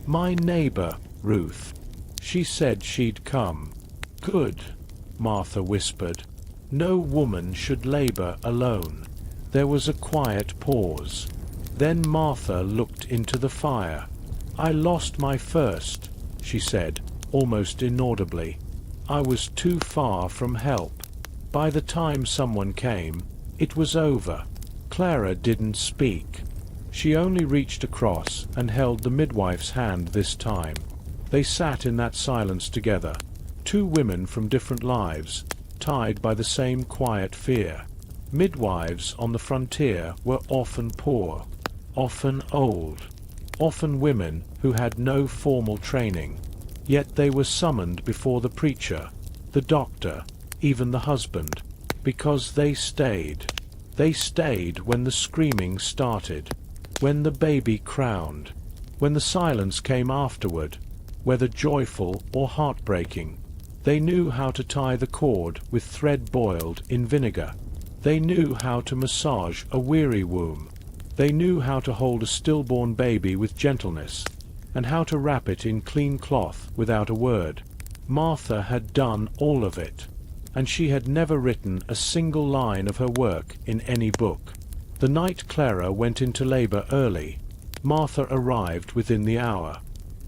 Speaker 1: "My neighbor, Ruth. She said she'd come." "Good," Martha whispered. "No woman should labor alone." There was a quiet pause. Then Martha looked into the fire. "I lost my first," she said, almost inaudibly. "I was too far from help. By the time someone came, it was over." Clara didn't speak. She only reached across and held the midwife's hand this time. They sat in that silence together, two women from different lives, tied by the same quiet fear. Midwives on the frontier were often poor, often old, often women who had no formal training. Yet they were summoned before the preacher, the doctor, even the husband, because they stayed. They stayed when the screaming started, when the baby crowned, when the silence came afterward, whether joyful or heartbreaking. They knew how to tie the cord with thread boiled in vinegar. They knew how to massage a weary womb. They knew how to hold a stillborn baby with gentleness, and how to wrap it in clean cloth without a word. Martha had done all of it, and she had never written a single line of her work in any book. The night Clara went into labor early, Martha arrived within the hour.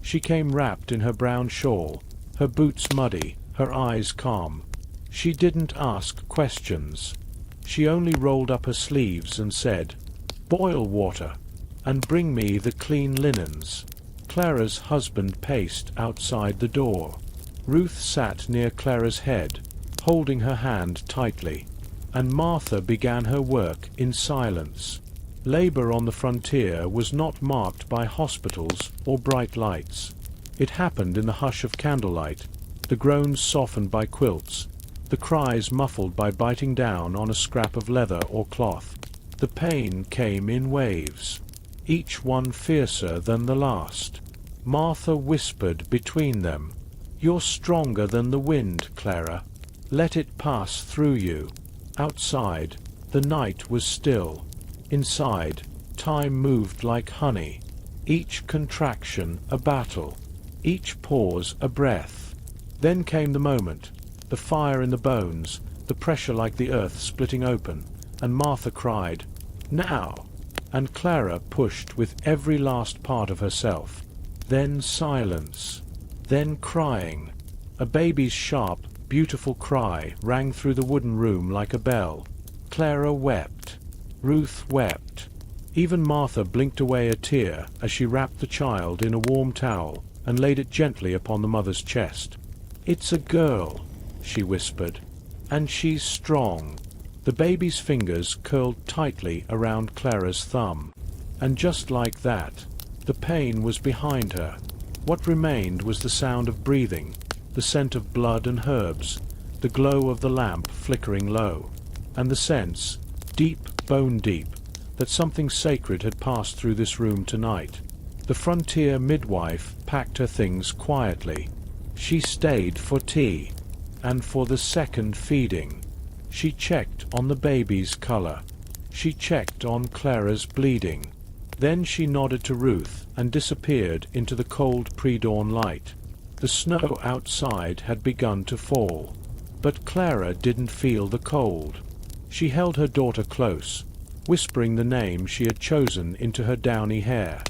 Speaker 1: She came wrapped in her brown shawl, her boots muddy, her eyes calm. She didn't ask questions. She only rolled up her sleeves and said, "Boil water, and bring me the clean linens." Clara's husband paced outside the door. Ruth sat near Clara's head, holding her hand tightly, and Martha began her work in silence. Labor on the frontier was not marked by hospitals or bright lights. It happened in the hush of candlelight, the groans softened by quilts, the cries muffled by biting down on a scrap of leather or cloth. The pain came in waves, each one fiercer than the last. Martha whispered between them, "You're stronger than the wind, Clara. Let it pass through you." Outside, the night was still. Inside, time moved like honey, each contraction a battle, each pause a breath. Then came the moment, the fire in the bones, the pressure like the earth splitting open, and Martha cried, "Now!" And Clara pushed with every last part of herself. Then silence, then crying. A baby's sharp, beautiful cry rang through the wooden room like a bell. Clara wept. Ruth wept. Even Martha blinked away a tear as she wrapped the child in a warm towel and laid it gently upon the mother's chest. "It's a girl," she whispered, "and she's strong." The baby's fingers curled tightly around Clara's thumb. And just like that, the pain was behind her. What remained was the sound of breathing, the scent of blood and herbs, the glow of the lamp flickering low, and the sense, deep, bone deep, that something sacred had passed through this room tonight. The frontier midwife packed her things quietly. She stayed for tea, and for the second feeding. She checked on the baby's color. She checked on Clara's bleeding. Then she nodded to Ruth and disappeared into the cold pre-dawn light. The snow outside had begun to fall, but Clara didn't feel the cold. She held her daughter close, whispering the name she had chosen into her downy hair.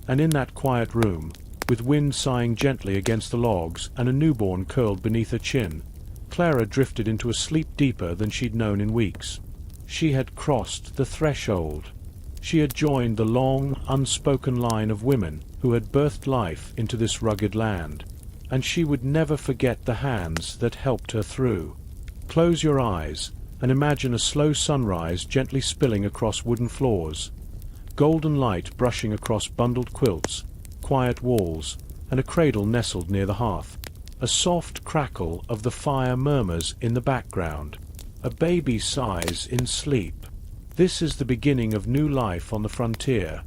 Speaker 1: And in that quiet room, with wind sighing gently against the logs and a newborn curled beneath her chin, Clara drifted into a sleep deeper than she'd known in weeks. She had crossed the threshold. She had joined the long, unspoken line of women who had birthed life into this rugged land, and she would never forget the hands that helped her through. Close your eyes and imagine a slow sunrise gently spilling across wooden floors, golden light brushing across bundled quilts, quiet walls, and a cradle nestled near the hearth. A soft crackle of the fire murmurs in the background. A baby sighs in sleep. This is the beginning of new life on the frontier,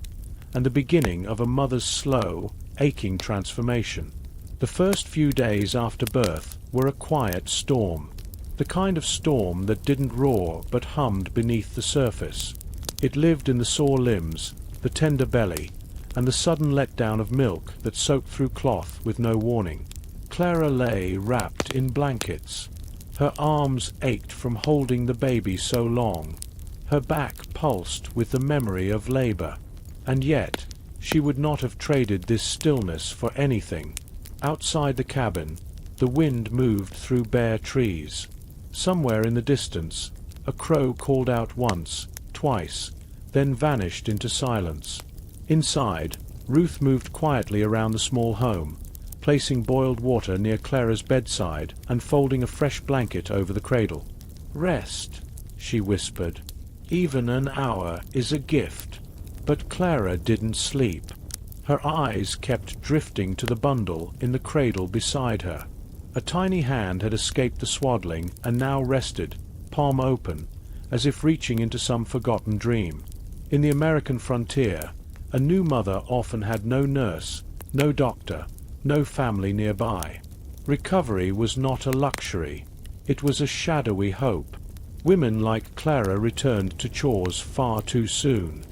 Speaker 1: and the beginning of a mother's slow, aching transformation. The first few days after birth were a quiet storm, the kind of storm that didn't roar but hummed beneath the surface. It lived in the sore limbs, the tender belly, and the sudden letdown of milk that soaked through cloth with no warning. Clara lay wrapped in blankets. Her arms ached from holding the baby so long. Her back pulsed with the memory of labor. And yet, she would not have traded this stillness for anything. Outside the cabin, the wind moved through bare trees. Somewhere in the distance, a crow called out once, twice, then vanished into silence. Inside, Ruth moved quietly around the small home, placing boiled water near Clara's bedside and folding a fresh blanket over the cradle. "Rest," she whispered. "Even an hour is a gift." But Clara didn't sleep. Her eyes kept drifting to the bundle in the cradle beside her. A tiny hand had escaped the swaddling and now rested, palm open, as if reaching into some forgotten dream. In the American frontier, a new mother often had no nurse, no doctor, no family nearby. Recovery was not a luxury. It was a shadowy hope. Women like Clara returned to chores far too soon.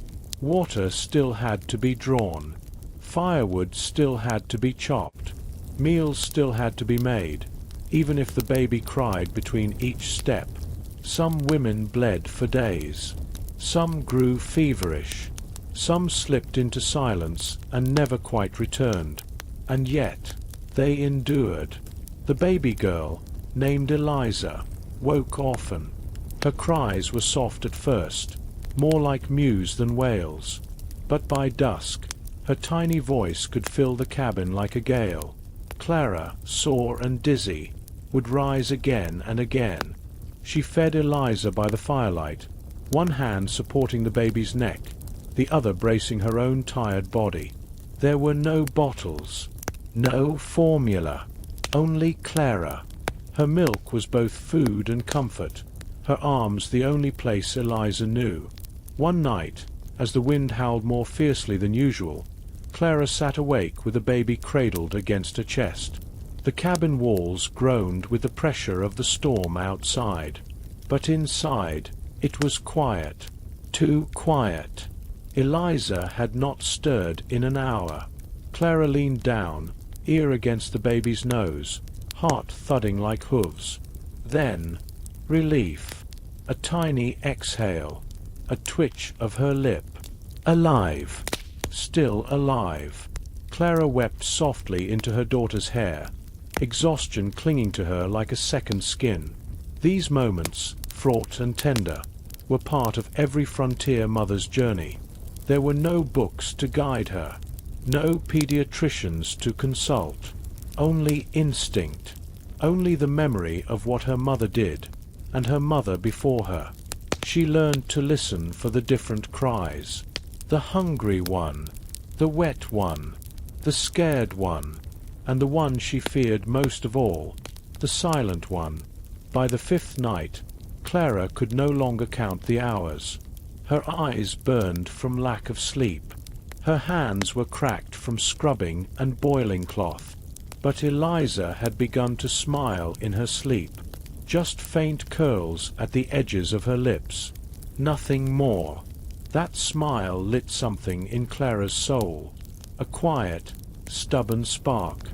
Speaker 1: Water still had to be drawn. Firewood still had to be chopped. Meals still had to be made, even if the baby cried between each step. Some women bled for days. Some grew feverish. Some slipped into silence and never quite returned. And yet, they endured. The baby girl, named Eliza, woke often. Her cries were soft at first, more like mews than wails. But by dusk, her tiny voice could fill the cabin like a gale. Clara, sore and dizzy, would rise again and again. She fed Eliza by the firelight, one hand supporting the baby's neck, the other bracing her own tired body. There were no bottles, no formula, only Clara. Her milk was both food and comfort, her arms the only place Eliza knew. One night, as the wind howled more fiercely than usual, Clara sat awake with the baby cradled against her chest. The cabin walls groaned with the pressure of the storm outside. But inside, it was quiet. Too quiet. Eliza had not stirred in an hour. Clara leaned down, ear against the baby's nose, heart thudding like hooves. Then, relief. A tiny exhale. A twitch of her lip. Alive. Still alive. Clara wept softly into her daughter's hair, exhaustion clinging to her like a second skin. These moments, fraught and tender, were part of every frontier mother's journey. There were no books to guide her, no pediatricians to consult, only instinct, only the memory of what her mother did, and her mother before her. She learned to listen for the different cries. The hungry one, the wet one, the scared one, and the one she feared most of all, the silent one. By the fifth night, Clara could no longer count the hours. Her eyes burned from lack of sleep. Her hands were cracked from scrubbing and boiling cloth. But Eliza had begun to smile in her sleep. Just faint curls at the edges of her lips. Nothing more. That smile lit something in Clara's soul. A quiet, stubborn spark.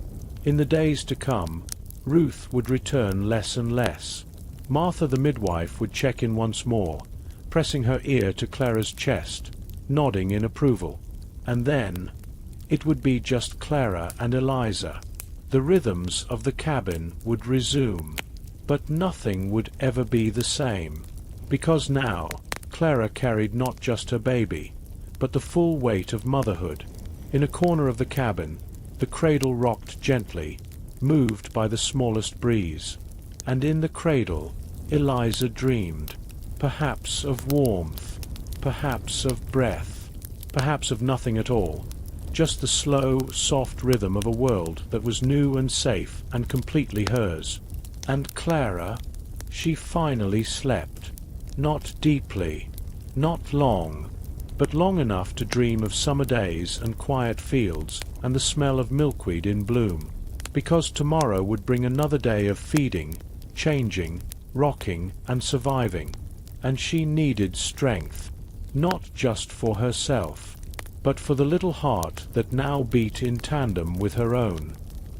Speaker 1: In the days to come, Ruth would return less and less. Martha the midwife would check in once more, pressing her ear to Clara's chest, nodding in approval. And then, it would be just Clara and Eliza. The rhythms of the cabin would resume. But nothing would ever be the same, because now Clara carried not just her baby, but the full weight of motherhood. In a corner of the cabin, the cradle rocked gently, moved by the smallest breeze. And in the cradle, Eliza dreamed, perhaps of warmth, perhaps of breath, perhaps of nothing at all, just the slow, soft rhythm of a world that was new and safe and completely hers. And Clara, she finally slept. Not deeply, not long, but long enough to dream of summer days and quiet fields and the smell of milkweed in bloom. Because tomorrow would bring another day of feeding, changing, rocking, and surviving. And she needed strength, not just for herself, but for the little heart that now beat in tandem with her own.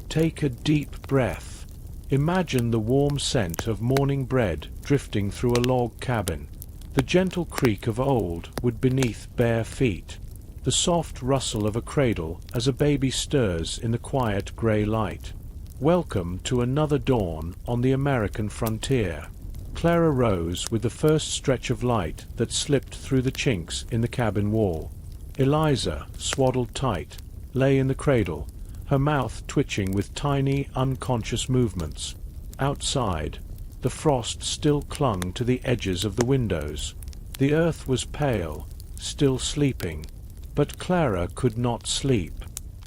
Speaker 1: Take a deep breath. Imagine the warm scent of morning bread drifting through a log cabin. The gentle creak of old wood beneath bare feet. The soft rustle of a cradle as a baby stirs in the quiet grey light. Welcome to another dawn on the American frontier. Clara rose with the first stretch of light that slipped through the chinks in the cabin wall. Eliza, swaddled tight, lay in the cradle, her mouth twitching with tiny, unconscious movements. Outside, the frost still clung to the edges of the windows. The earth was pale, still sleeping, but Clara could not sleep.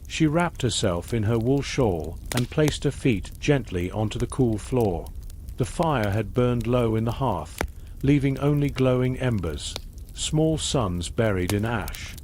Speaker 1: She wrapped herself in her wool shawl and placed her feet gently onto the cool floor. The fire had burned low in the hearth, leaving only glowing embers, small suns buried in ash.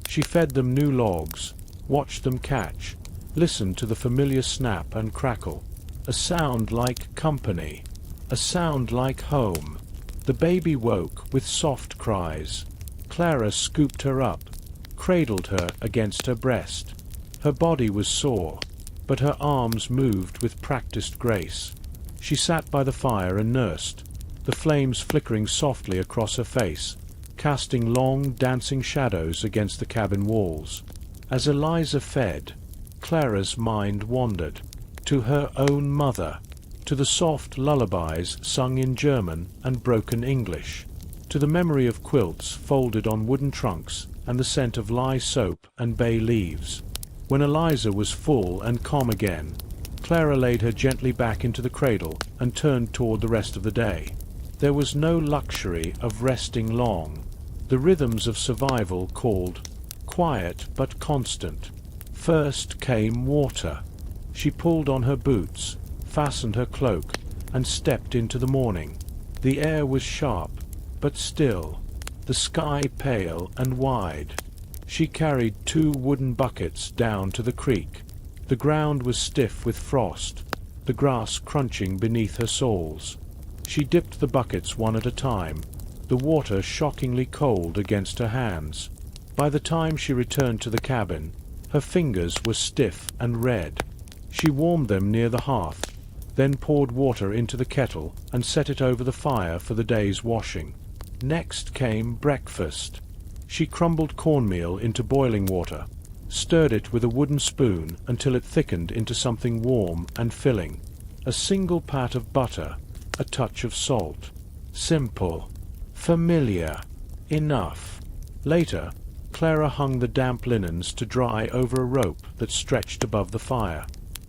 Speaker 1: She fed them new logs, watched them catch, listened to the familiar snap and crackle. A sound like company, a sound like home. The baby woke with soft cries. Clara scooped her up, cradled her against her breast. Her body was sore, but her arms moved with practiced grace. She sat by the fire and nursed, the flames flickering softly across her face, casting long, dancing shadows against the cabin walls. As Eliza fed, Clara's mind wandered to her own mother, to the soft lullabies sung in German and broken English, to the memory of quilts folded on wooden trunks and the scent of lye soap and bay leaves. When Eliza was full and calm again, Clara laid her gently back into the cradle and turned toward the rest of the day. There was no luxury of resting long. The rhythms of survival called, quiet but constant. First came water. She pulled on her boots, fastened her cloak, and stepped into the morning. The air was sharp, but still, the sky pale and wide. She carried 2 wooden buckets down to the creek. The ground was stiff with frost, the grass crunching beneath her soles. She dipped the buckets one at a time, the water shockingly cold against her hands. By the time she returned to the cabin, her fingers were stiff and red. She warmed them near the hearth, then poured water into the kettle and set it over the fire for the day's washing. Next came breakfast. She crumbled cornmeal into boiling water, stirred it with a wooden spoon until it thickened into something warm and filling. A single pat of butter, a touch of salt. Simple, familiar, enough. Later, Clara hung the damp linens to dry over a rope that stretched above the fire.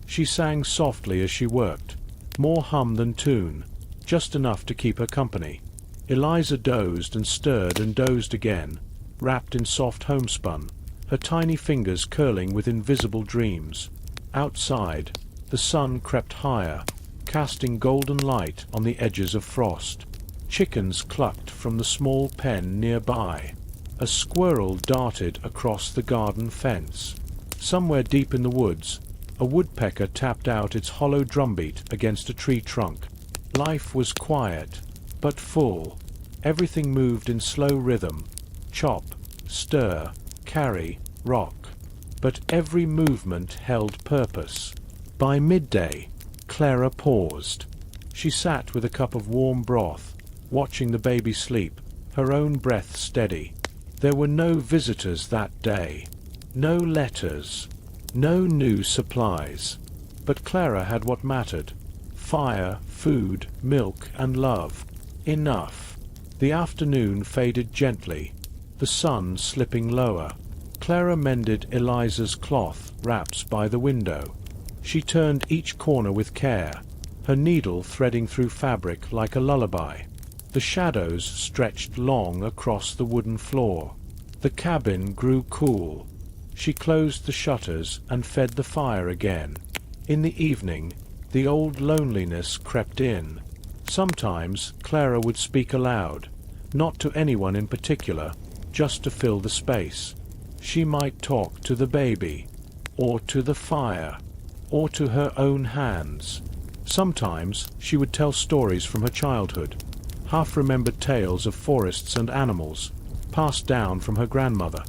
Speaker 1: She sang softly as she worked, more hum than tune, just enough to keep her company. Eliza dozed and stirred and dozed again, wrapped in soft homespun, her tiny fingers curling with invisible dreams. Outside, the sun crept higher, casting golden light on the edges of frost. Chickens clucked from the small pen nearby. A squirrel darted across the garden fence. Somewhere deep in the woods, a woodpecker tapped out its hollow drumbeat against a tree trunk. Life was quiet, but full. Everything moved in slow rhythm. Chop, stir, carry, rock. But every movement held purpose. By midday, Clara paused. She sat with a cup of warm broth, watching the baby sleep, her own breath steady. There were no visitors that day, no letters, no new supplies. But Clara had what mattered: fire, food, milk, and love. Enough. The afternoon faded gently, the sun slipping lower. Clara mended Eliza's cloth wraps by the window. She turned each corner with care, her needle threading through fabric like a lullaby. The shadows stretched long across the wooden floor. The cabin grew cool. She closed the shutters and fed the fire again. In the evening, the old loneliness crept in. Sometimes Clara would speak aloud, not to anyone in particular, just to fill the space. She might talk to the baby, or to the fire, or to her own hands. Sometimes she would tell stories from her childhood, half-remembered tales of forests and animals, passed down from her grandmother.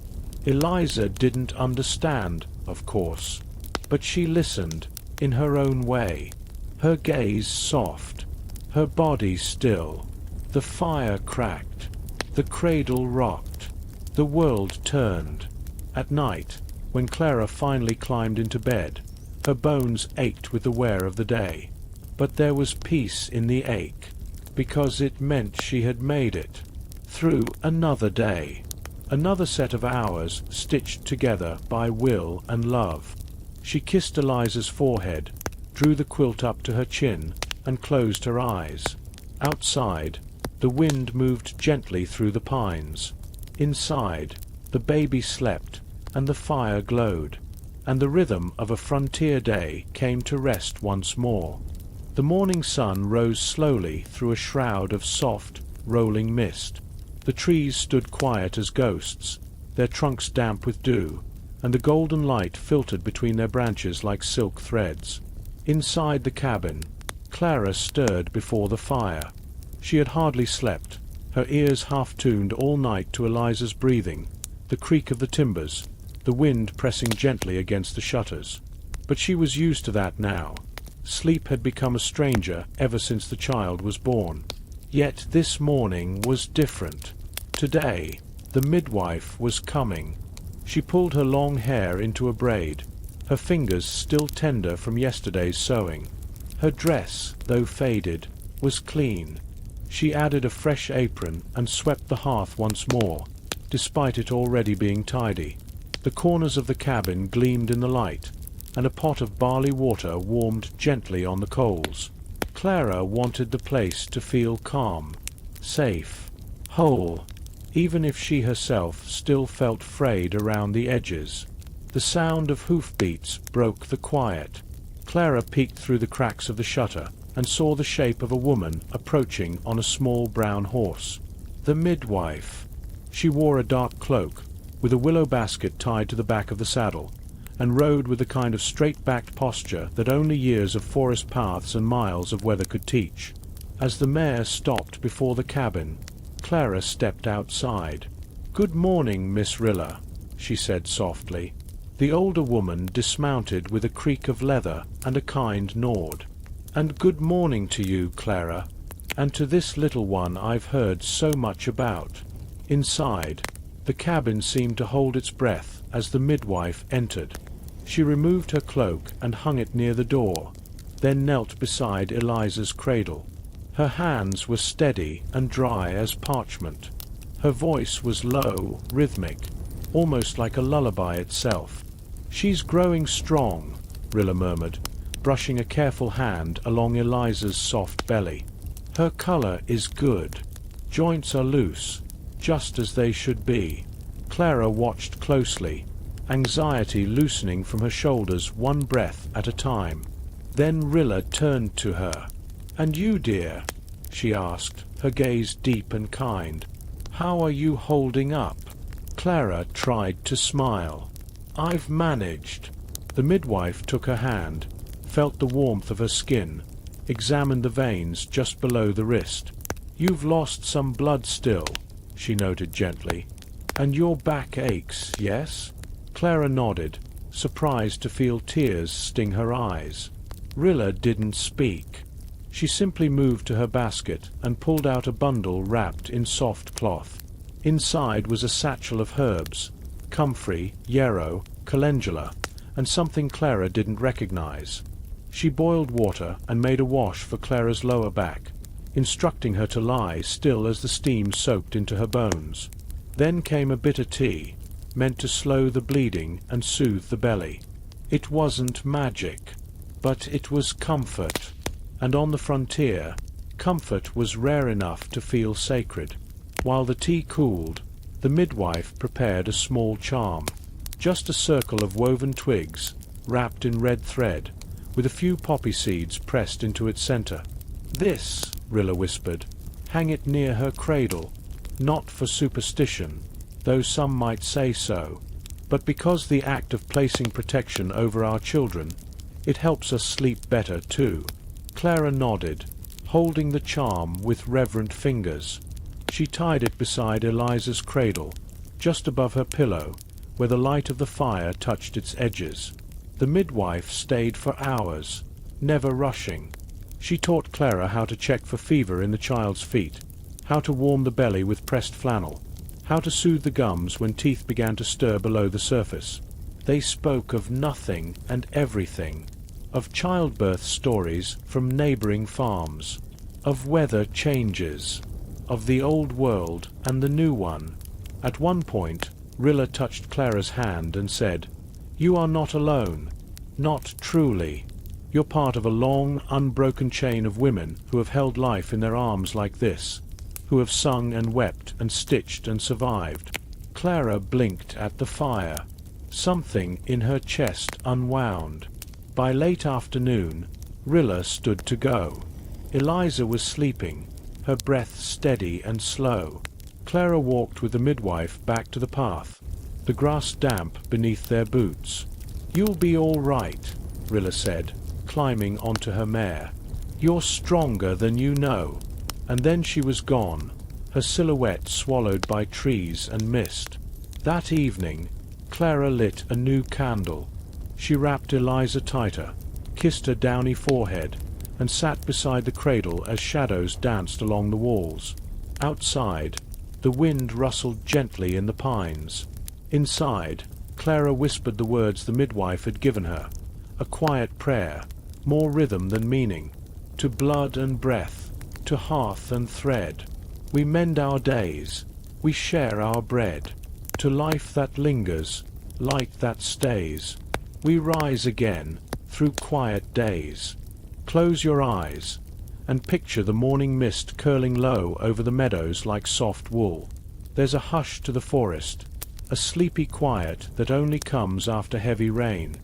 Speaker 1: Eliza didn't understand, of course, but she listened, in her own way, her gaze soft, her body still. The fire cracked, the cradle rocked, the world turned. At night, when Clara finally climbed into bed, her bones ached with the wear of the day. But there was peace in the ache, because it meant she had made it through another day, another set of hours stitched together by will and love. She kissed Eliza's forehead, drew the quilt up to her chin, and closed her eyes. Outside, the wind moved gently through the pines. Inside, the baby slept, and the fire glowed, and the rhythm of a frontier day came to rest once more. The morning sun rose slowly through a shroud of soft, rolling mist. The trees stood quiet as ghosts, their trunks damp with dew, and the golden light filtered between their branches like silk threads. Inside the cabin, Clara stirred before the fire. She had hardly slept, her ears half-tuned all night to Eliza's breathing, the creak of the timbers, the wind pressing gently against the shutters. But she was used to that now. Sleep had become a stranger ever since the child was born. Yet this morning was different. Today, the midwife was coming. She pulled her long hair into a braid, her fingers still tender from yesterday's sewing. Her dress, though faded, was clean. She added a fresh apron and swept the hearth once more, despite it already being tidy. The corners of the cabin gleamed in the light, and a pot of barley water warmed gently on the coals. Clara wanted the place to feel calm, safe, whole, even if she herself still felt frayed around the edges. The sound of hoofbeats broke the quiet. Clara peeked through the cracks of the shutter and saw the shape of a woman approaching on a small brown horse. The midwife. She wore a dark cloak, with a willow basket tied to the back of the saddle, and rode with the kind of straight-backed posture that only years of forest paths and miles of weather could teach. As the mare stopped before the cabin, Clara stepped outside. "Good morning, Miss Rilla," she said softly. The older woman dismounted with a creak of leather and a kind nod. "And good morning to you, Clara, and to this little one I've heard so much about." Inside, the cabin seemed to hold its breath as the midwife entered. She removed her cloak and hung it near the door, then knelt beside Eliza's cradle. Her hands were steady and dry as parchment. Her voice was low, rhythmic, almost like a lullaby itself. "She's growing strong," Rilla murmured, brushing a careful hand along Eliza's soft belly. "Her color is good. Joints are loose, just as they should be." Clara watched closely, anxiety loosening from her shoulders one breath at a time. Then Rilla turned to her. "And you, dear?" she asked, her gaze deep and kind. "How are you holding up?" Clara tried to smile. "I've managed." The midwife took her hand, felt the warmth of her skin, examined the veins just below the wrist. "You've lost some blood still," she noted gently. "And your back aches, yes?" Clara nodded, surprised to feel tears sting her eyes. Rilla didn't speak. She simply moved to her basket and pulled out a bundle wrapped in soft cloth. Inside was a satchel of herbs, comfrey, yarrow, calendula, and something Clara didn't recognize. She boiled water and made a wash for Clara's lower back, instructing her to lie still as the steam soaked into her bones. Then came a bitter tea, meant to slow the bleeding and soothe the belly. It wasn't magic, but it was comfort. And on the frontier, comfort was rare enough to feel sacred. While the tea cooled, the midwife prepared a small charm. Just a circle of woven twigs, wrapped in red thread, with a few poppy seeds pressed into its center. "This," Rilla whispered, "hang it near her cradle, not for superstition, though some might say so, but because the act of placing protection over our children, it helps us sleep better too." Clara nodded, holding the charm with reverent fingers. She tied it beside Eliza's cradle, just above her pillow, where the light of the fire touched its edges. The midwife stayed for hours, never rushing. She taught Clara how to check for fever in the child's feet, how to warm the belly with pressed flannel, how to soothe the gums when teeth began to stir below the surface. They spoke of nothing and everything, of childbirth stories from neighboring farms, of weather changes, of the old world and the new one. At one point, Rilla touched Clara's hand and said, "You are not alone, not truly. You're part of a long, unbroken chain of women who have held life in their arms like this, who have sung and wept and stitched and survived." Clara blinked at the fire. Something in her chest unwound. By late afternoon, Rilla stood to go. Eliza was sleeping, her breath steady and slow. Clara walked with the midwife back to the path, the grass damp beneath their boots. "You'll be all right," Rilla said, climbing onto her mare. "You're stronger than you know." And then she was gone, her silhouette swallowed by trees and mist. That evening, Clara lit a new candle. She wrapped Eliza tighter, kissed her downy forehead, and sat beside the cradle as shadows danced along the walls. Outside, The wind rustled gently in the pines. Inside, Clara whispered the words the midwife had given her, a quiet prayer, more rhythm than meaning. To blood and breath, to hearth and thread, we mend our days, we share our bread. To life that lingers, light that stays, we rise again, through quiet days. Close your eyes, and picture the morning mist curling low over the meadows like soft wool. There's a hush to the forest, a sleepy quiet that only comes after heavy rain.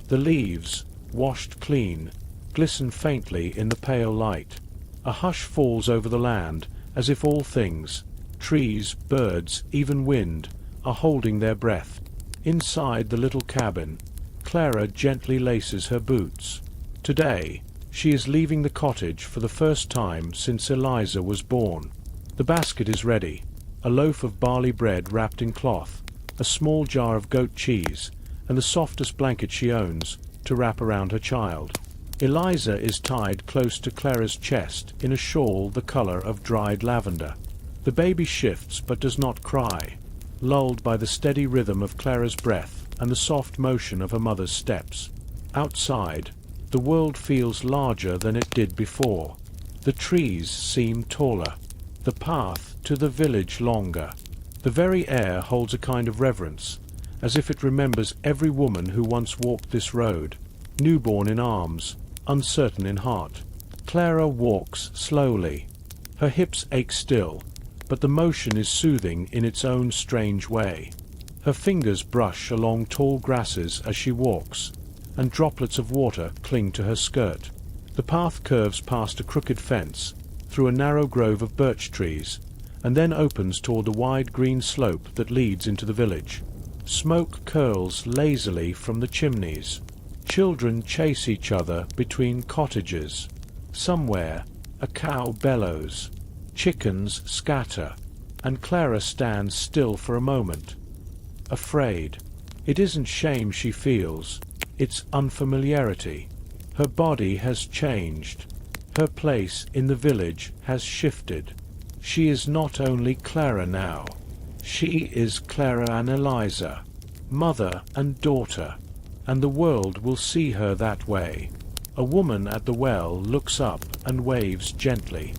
Speaker 1: The leaves, washed clean, glisten faintly in the pale light. A hush falls over the land, as if all things, trees, birds, even wind, are holding their breath. Inside the little cabin, Clara gently laces her boots. Today, she is leaving the cottage for the first time since Eliza was born. The basket is ready, a loaf of barley bread wrapped in cloth, a small jar of goat cheese, and the softest blanket she owns, to wrap around her child. Eliza is tied close to Clara's chest in a shawl the color of dried lavender. The baby shifts but does not cry, lulled by the steady rhythm of Clara's breath and the soft motion of her mother's steps. Outside, the world feels larger than it did before. The trees seem taller, the path to the village longer. The very air holds a kind of reverence, as if it remembers every woman who once walked this road, newborn in arms, uncertain in heart. Clara walks slowly. Her hips ache still, but the motion is soothing in its own strange way. Her fingers brush along tall grasses as she walks, and droplets of water cling to her skirt. The path curves past a crooked fence, through a narrow grove of birch trees, and then opens toward the wide green slope that leads into the village. Smoke curls lazily from the chimneys. Children chase each other between cottages. Somewhere, a cow bellows. Chickens scatter, and Clara stands still for a moment, afraid. It isn't shame she feels, it's unfamiliarity. Her body has changed. Her place in the village has shifted. She is not only Clara now. She is Clara and Eliza, mother and daughter, and the world will see her that way. A woman at the well looks up and waves gently.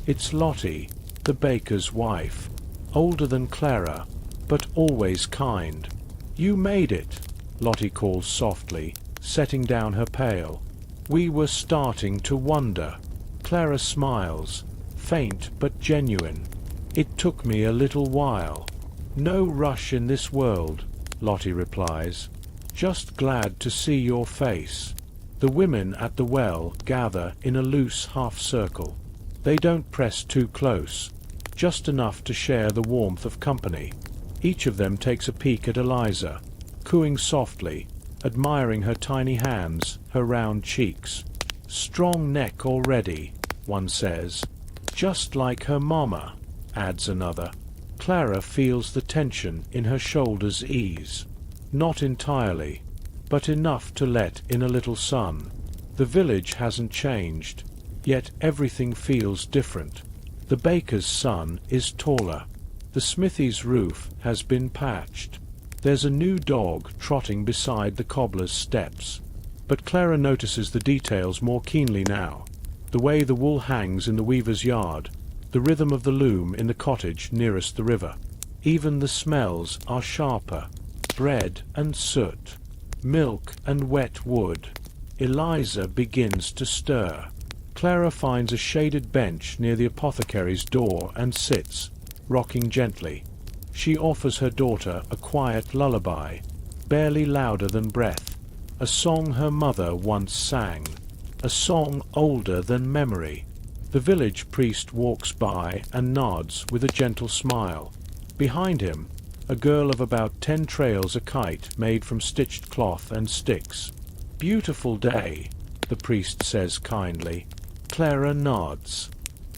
Speaker 1: It's Lottie, the baker's wife, older than Clara, but always kind. "You made it," Lottie calls softly, setting down her pail. "We were starting to wonder." Clara smiles, faint but genuine. "It took me a little while." "No rush in this world," Lottie replies. "Just glad to see your face." The women at the well gather in a loose half-circle. They don't press too close, just enough to share the warmth of company. Each of them takes a peek at Eliza, cooing softly, admiring her tiny hands, her round cheeks. "Strong neck already," one says. "Just like her mama," adds another. Clara feels the tension in her shoulders ease. Not entirely, but enough to let in a little sun. The village hasn't changed, yet everything feels different. The baker's son is taller. The smithy's roof has been patched. There's a new dog trotting beside the cobbler's steps. But Clara notices the details more keenly now. The way the wool hangs in the weaver's yard, the rhythm of the loom in the cottage nearest the river. Even the smells are sharper. Bread and soot, milk and wet wood. Eliza begins to stir. Clara finds a shaded bench near the apothecary's door and sits, rocking gently. She offers her daughter a quiet lullaby, barely louder than breath, a song her mother once sang, a song older than memory. The village priest walks by and nods with a gentle smile. Behind him, a girl of about 10 trails a kite made from stitched cloth and sticks. "Beautiful day," the priest says kindly. Clara nods.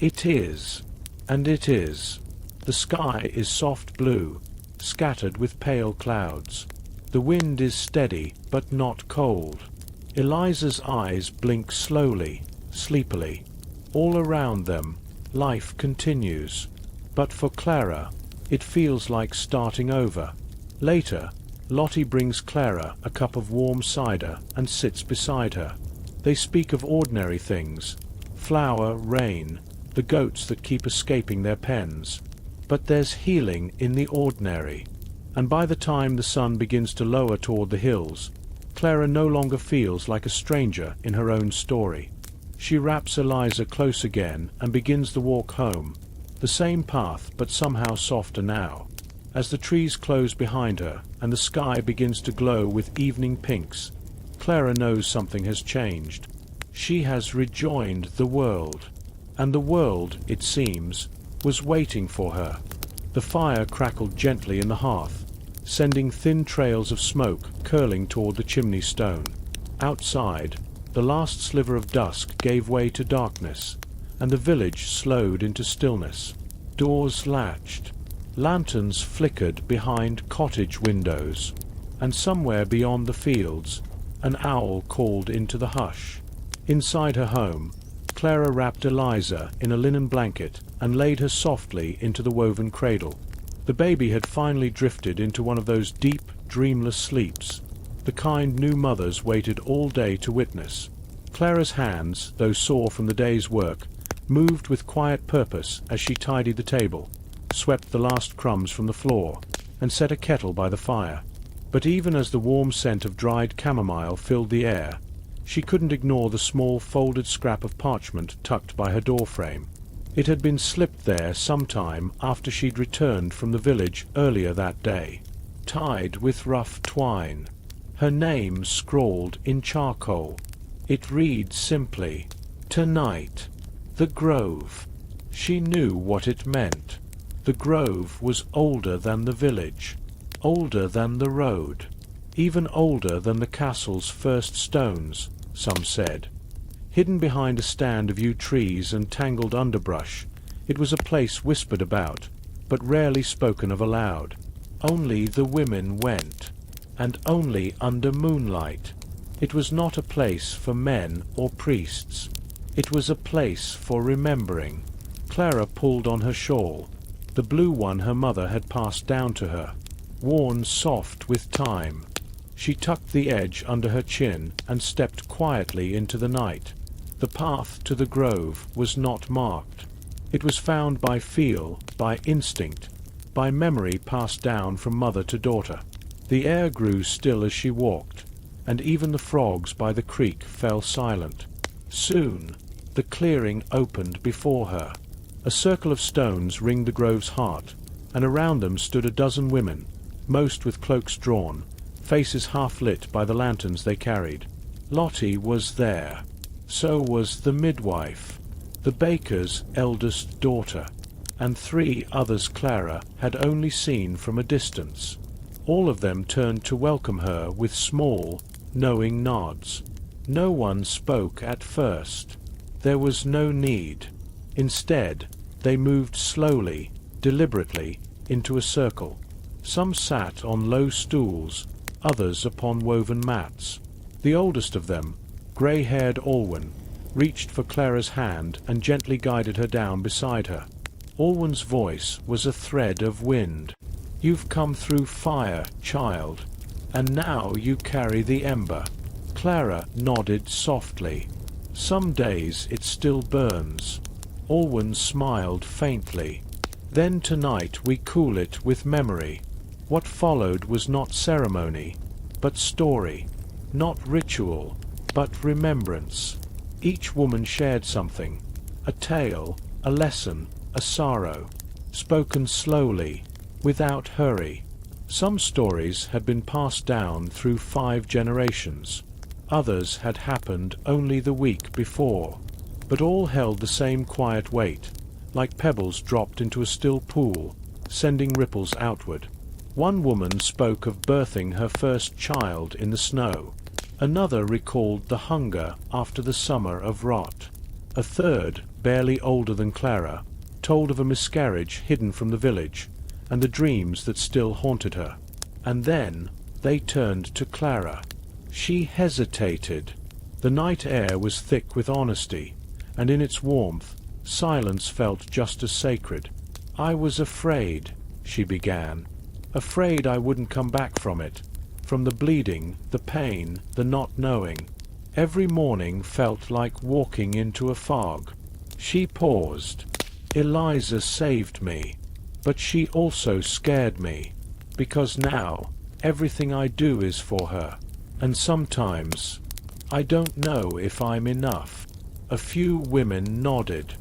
Speaker 1: "It is, and it is." The sky is soft blue, scattered with pale clouds. The wind is steady, but not cold. Eliza's eyes blink slowly, sleepily. All around them, life continues. But for Clara, It feels like starting over. Later, Lottie brings Clara a cup of warm cider and sits beside her. They speak of ordinary things: flour, rain, the goats that keep escaping their pens. But there's healing in the ordinary. And by the time the sun begins to lower toward the hills, Clara no longer feels like a stranger in her own story. She wraps Eliza close again and begins the walk home, the same path but somehow softer now. As the trees close behind her and the sky begins to glow with evening pinks, Clara knows something has changed. She has rejoined the world. And the world, it seems, was waiting for her. The fire crackled gently in the hearth, sending thin trails of smoke curling toward the chimney stone. Outside, the last sliver of dusk gave way to darkness, and the village slowed into stillness. Doors latched. Lanterns flickered behind cottage windows, and somewhere beyond the fields, an owl called into the hush. Inside her home, Clara wrapped Eliza in a linen blanket and laid her softly into the woven cradle. The baby had finally drifted into one of those deep, dreamless sleeps, the kind new mothers waited all day to witness. Clara's hands, though sore from the day's work, moved with quiet purpose as she tidied the table, swept the last crumbs from the floor, and set a kettle by the fire. But even as the warm scent of dried chamomile filled the air, she couldn't ignore the small folded scrap of parchment tucked by her doorframe. It had been slipped there some time after she'd returned from the village earlier that day, tied with rough twine. Her name scrawled in charcoal. It read simply, "Tonight, the Grove." She knew what it meant. The Grove was older than the village, older than the road, even older than the castle's first stones, some said. Hidden behind a stand of yew trees and tangled underbrush, it was a place whispered about, but rarely spoken of aloud. Only the women went, and only under moonlight. It was not a place for men or priests. It was a place for remembering. Clara pulled on her shawl, the blue one her mother had passed down to her, worn soft with time. She tucked the edge under her chin and stepped quietly into the night. The path to the grove was not marked. It was found by feel, by instinct, by memory passed down from mother to daughter. The air grew still as she walked, and even the frogs by the creek fell silent. Soon, the clearing opened before her. A circle of stones ringed the grove's heart, and around them stood a dozen women, most with cloaks drawn, faces half lit by the lanterns they carried. Lottie was there. So was the midwife, the baker's eldest daughter, and 3 others Clara had only seen from a distance. All of them turned to welcome her with small, knowing nods. No one spoke at first. There was no need. Instead, they moved slowly, deliberately, into a circle. Some sat on low stools, others upon woven mats. The oldest of them, grey-haired Alwyn, reached for Clara's hand and gently guided her down beside her. Alwyn's voice was a thread of wind. "You've come through fire, child, and now you carry the ember." Clara nodded softly. "Some days it still burns." Alwyn smiled faintly. "Then tonight we cool it with memory." What followed was not ceremony, but story. Not ritual, but remembrance. Each woman shared something, a tale, a lesson, a sorrow, spoken slowly, without hurry. Some stories had been passed down through 5 generations. Others had happened only the week before. But all held the same quiet weight, like pebbles dropped into a still pool, sending ripples outward. One woman spoke of birthing her first child in the snow. Another recalled the hunger after the summer of rot. A third, barely older than Clara, told of a miscarriage hidden from the village, and the dreams that still haunted her. And then they turned to Clara. She hesitated. The night air was thick with honesty, and in its warmth, silence felt just as sacred. "I was afraid," she began, afraid I wouldn't come back from it, from the bleeding, the pain, the not knowing. Every morning felt like walking into a fog. She paused. Eliza saved me, but she also scared me, because now everything I do is for her, and sometimes I don't know if I'm enough. A few women nodded.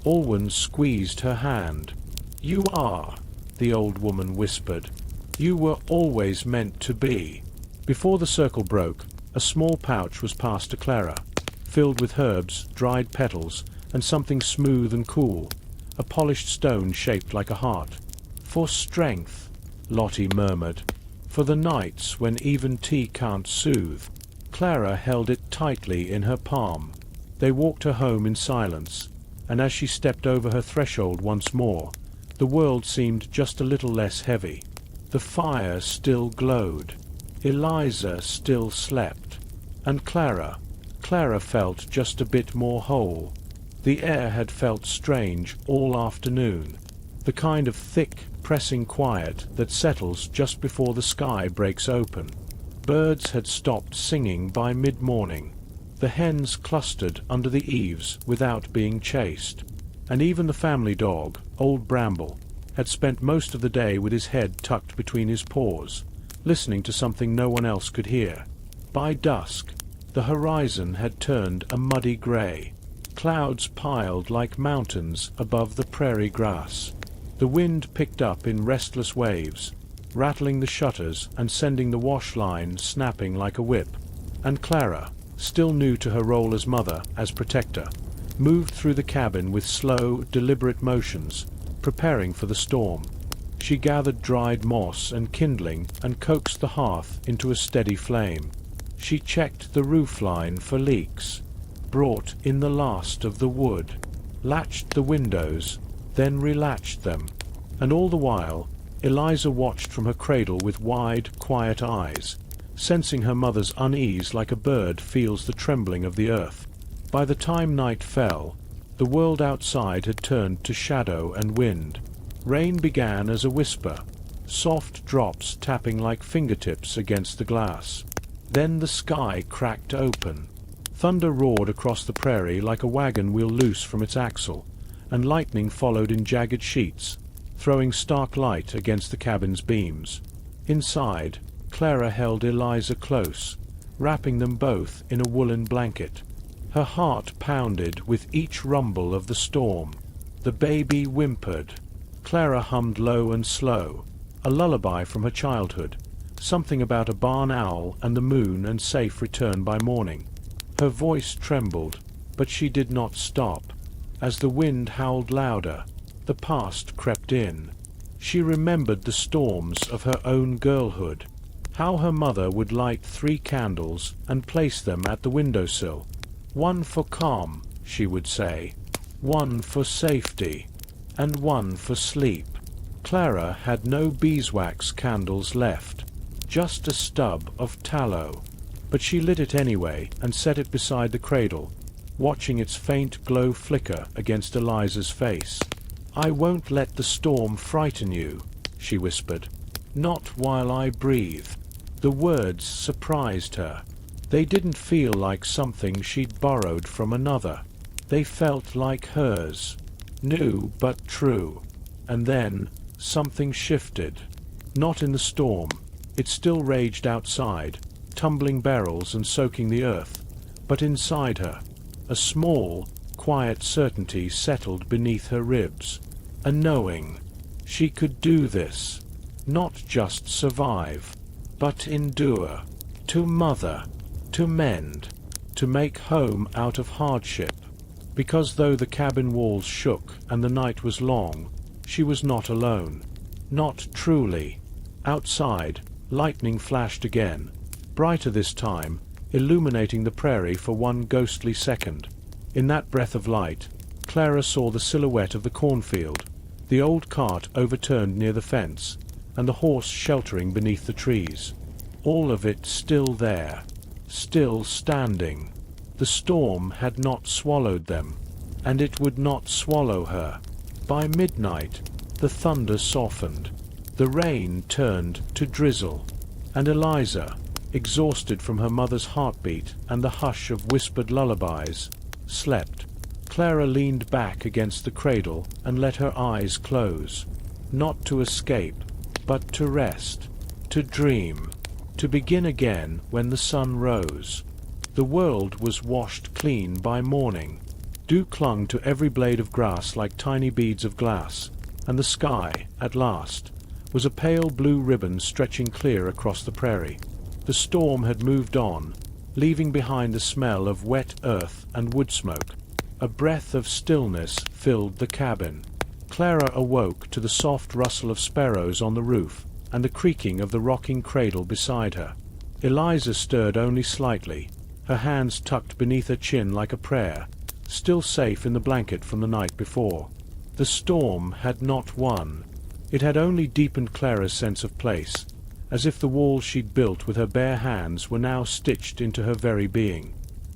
Speaker 1: Alwyn squeezed her hand. You are, the old woman whispered. You were always meant to be. Before the circle broke, a small pouch was passed to Clara, filled with herbs, dried petals, and something smooth and cool, a polished stone shaped like a heart. For strength, Lottie murmured, for the nights when even tea can't soothe. Clara held it tightly in her palm. They walked her home in silence, and as she stepped over her threshold once more, the world seemed just a little less heavy. The fire still glowed. Eliza still slept. And Clara felt just a bit more whole. The air had felt strange all afternoon, the kind of thick, pressing quiet that settles just before the sky breaks open. Birds had stopped singing by mid-morning. The hens clustered under the eaves without being chased, and even the family dog, old Bramble, had spent most of the day with his head tucked between his paws, listening to something no one else could hear. By dusk, the horizon had turned a muddy grey. Clouds piled like mountains above the prairie grass. The wind picked up in restless waves, rattling the shutters and sending the wash line snapping like a whip. And Clara, still new to her role as mother, as protector, moved through the cabin with slow, deliberate motions, preparing for the storm. She gathered dried moss and kindling and coaxed the hearth into a steady flame. She checked the roof line for leaks, brought in the last of the wood, latched the windows, then relatched them, and all the while Eliza watched from her cradle with wide, quiet eyes, sensing her mother's unease like a bird feels the trembling of the earth. By the time night fell, the world outside had turned to shadow and wind. Rain began as a whisper, soft drops tapping like fingertips against the glass. Then the sky cracked open. Thunder roared across the prairie like a wagon wheel loose from its axle, and lightning followed in jagged sheets, throwing stark light against the cabin's beams. Inside, Clara held Eliza close, wrapping them both in a woolen blanket. Her heart pounded with each rumble of the storm. The baby whimpered. Clara hummed low and slow, a lullaby from her childhood, something about a barn owl and the moon and safe return by morning. Her voice trembled, but she did not stop. As the wind howled louder, the past crept in. She remembered the storms of her own girlhood, how her mother would light 3 candles and place them at the windowsill. One for calm, she would say, one for safety, and one for sleep. Clara had no beeswax candles left, just a stub of tallow, but she lit it anyway and set it beside the cradle, watching its faint glow flicker against Eliza's face. "I won't let the storm frighten you," she whispered. "Not while I breathe." The words surprised her. They didn't feel like something she'd borrowed from another. They felt like hers, new but true. And then something shifted. Not in the storm. It still raged outside, tumbling barrels and soaking the earth, but inside her. A small, quiet certainty settled beneath her ribs. A knowing. She could do this. Not just survive, but endure. To mother. To mend. To make home out of hardship. Because though the cabin walls shook and the night was long, she was not alone. Not truly. Outside, lightning flashed again, brighter this time, illuminating the prairie for one ghostly second. In that breath of light, Clara saw the silhouette of the cornfield, the old cart overturned near the fence, and the horse sheltering beneath the trees. All of it still there, still standing. The storm had not swallowed them, and it would not swallow her. By midnight, the thunder softened. The rain turned to drizzle, and Eliza, exhausted from her mother's heartbeat and the hush of whispered lullabies, slept. Clara leaned back against the cradle and let her eyes close, not to escape, but to rest, to dream, to begin again when the sun rose. The world was washed clean by morning. Dew clung to every blade of grass like tiny beads of glass, and the sky, at last, was a pale blue ribbon stretching clear across the prairie. The storm had moved on, leaving behind the smell of wet earth and wood smoke. A breath of stillness filled the cabin. Clara awoke to the soft rustle of sparrows on the roof and the creaking of the rocking cradle beside her. Eliza stirred only slightly, her hands tucked beneath her chin like a prayer, still safe in the blanket from the night before. The storm had not won. It had only deepened Clara's sense of place, as if the walls she'd built with her bare hands were now stitched into her very being.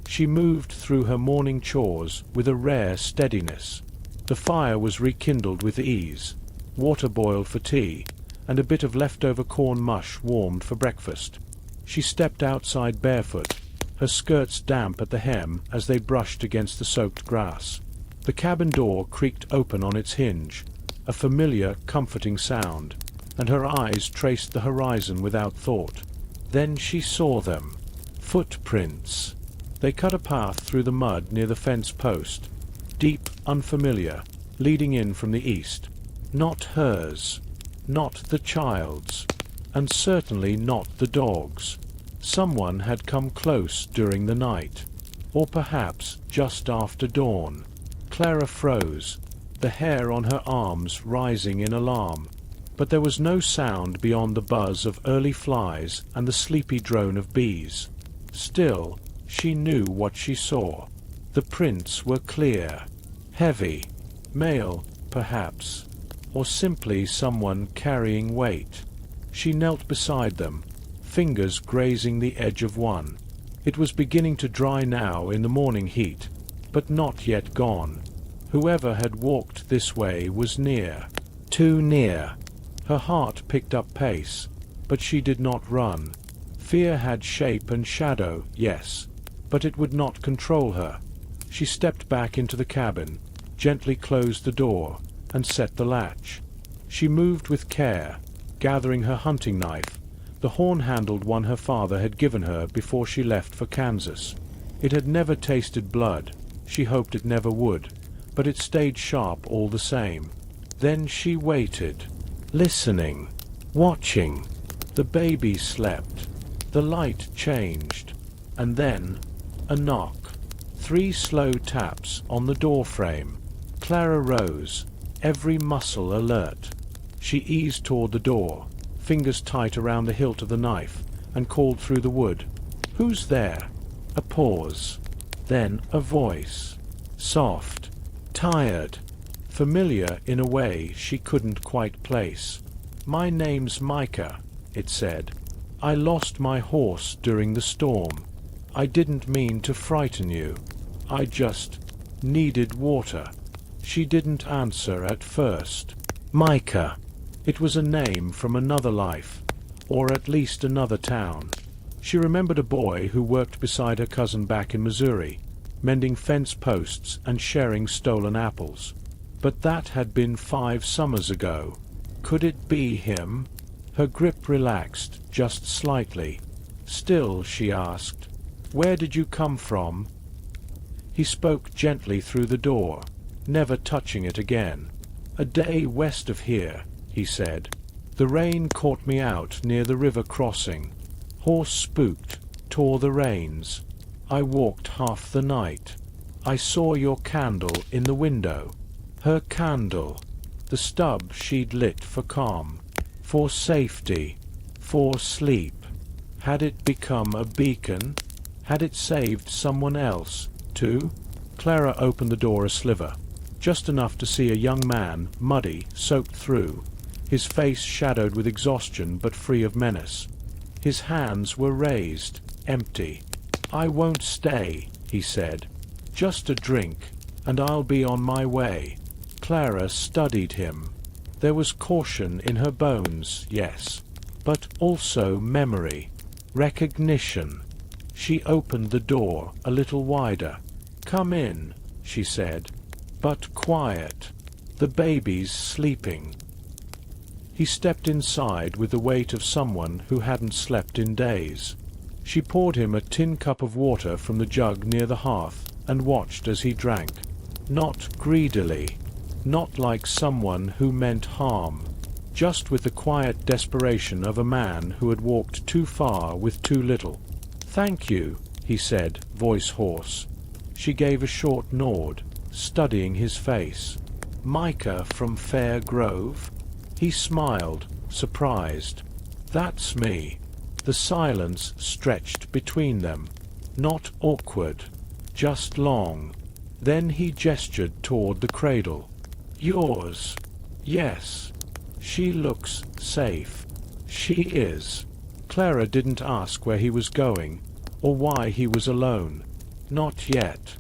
Speaker 1: She moved through her morning chores with a rare steadiness. The fire was rekindled with ease, water boiled for tea, and a bit of leftover corn mush warmed for breakfast. She stepped outside barefoot, her skirts damp at the hem as they brushed against the soaked grass. The cabin door creaked open on its hinge, a familiar, comforting sound, and her eyes traced the horizon without thought. Then she saw them. Footprints. They cut a path through the mud near the fence post, deep, unfamiliar, leading in from the east. Not hers, not the child's, and certainly not the dog's. Someone had come close during the night, or perhaps just after dawn. Clara froze, the hair on her arms rising in alarm. But there was no sound beyond the buzz of early flies and the sleepy drone of bees. Still, she knew what she saw. The prints were clear, heavy, male, perhaps, or simply someone carrying weight. She knelt beside them, fingers grazing the edge of one. It was beginning to dry now in the morning heat, but not yet gone. Whoever had walked this way was near, too near. Her heart picked up pace, but she did not run. Fear had shape and shadow, yes, but it would not control her. She stepped back into the cabin, gently closed the door, and set the latch. She moved with care, gathering her hunting knife, the horn-handled one her father had given her before she left for Kansas. It had never tasted blood, she hoped it never would, but it stayed sharp all the same. Then she waited, listening, watching. The baby slept. The light changed. And then, a knock. 3 slow taps on the door frame. Clara rose, every muscle alert. She eased toward the door, fingers tight around the hilt of the knife, and called through the wood. "Who's there?" A pause. Then a voice. Soft, tired, familiar in a way she couldn't quite place. "My name's Micah," it said. "I lost my horse during the storm. I didn't mean to frighten you. I just needed water." She didn't answer at first. Micah. It was a name from another life, or at least another town. She remembered a boy who worked beside her cousin back in Missouri, mending fence posts and sharing stolen apples. But that had been 5 summers ago. Could it be him? Her grip relaxed, just slightly. "Still," she asked, "where did you come from?" He spoke gently through the door, never touching it again. "A day west of here," he said. "The rain caught me out near the river crossing. Horse spooked, tore the reins. I walked half the night. I saw your candle in the window." Her candle, the stub she'd lit for calm, for safety, for sleep. Had it become a beacon? Had it saved someone else, too? Clara opened the door a sliver, just enough to see a young man, muddy, soaked through, his face shadowed with exhaustion but free of menace. His hands were raised, empty. "I won't stay," he said. "Just a drink, and I'll be on my way." Clara studied him. There was caution in her bones, yes, but also memory, recognition. She opened the door a little wider. "Come in," she said, "but quiet. The baby's sleeping." He stepped inside with the weight of someone who hadn't slept in days. She poured him a tin cup of water from the jug near the hearth and watched as he drank. Not greedily, not like someone who meant harm, just with the quiet desperation of a man who had walked too far with too little. "Thank you," he said, voice hoarse. She gave a short nod, studying his face. "Micah from Fair Grove?" He smiled, surprised. "That's me." The silence stretched between them. Not awkward, just long. Then he gestured toward the cradle. "Yours?" "Yes. She looks safe." "She is." Clara didn't ask where he was going, or why he was alone. Not yet.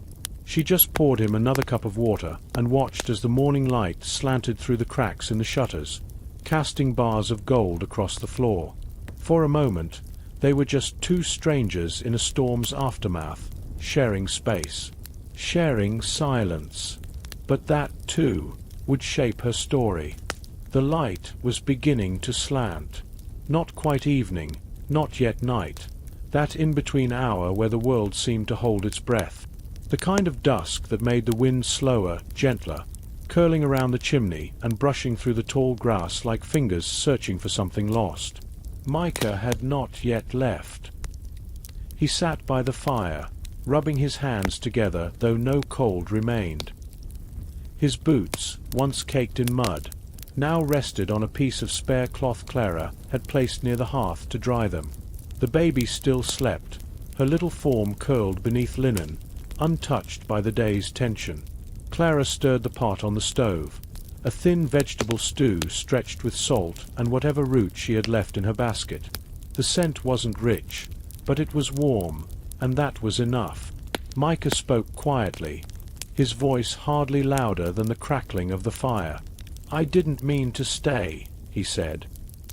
Speaker 1: She just poured him another cup of water and watched as the morning light slanted through the cracks in the shutters, casting bars of gold across the floor. For a moment, they were just two strangers in a storm's aftermath, sharing space, sharing silence. But that, too, would shape her story. The light was beginning to slant. Not quite evening, not yet night. That in-between hour where the world seemed to hold its breath. The kind of dusk that made the wind slower, gentler, curling around the chimney and brushing through the tall grass like fingers searching for something lost. Micah had not yet left. He sat by the fire, rubbing his hands together though no cold remained. His boots, once caked in mud, now rested on a piece of spare cloth Clara had placed near the hearth to dry them. The baby still slept, her little form curled beneath linen, untouched by the day's tension. Clara stirred the pot on the stove. A thin vegetable stew stretched with salt and whatever root she had left in her basket. The scent wasn't rich, but it was warm, and that was enough. Micah spoke quietly, his voice hardly louder than the crackling of the fire. "I didn't mean to stay," he said,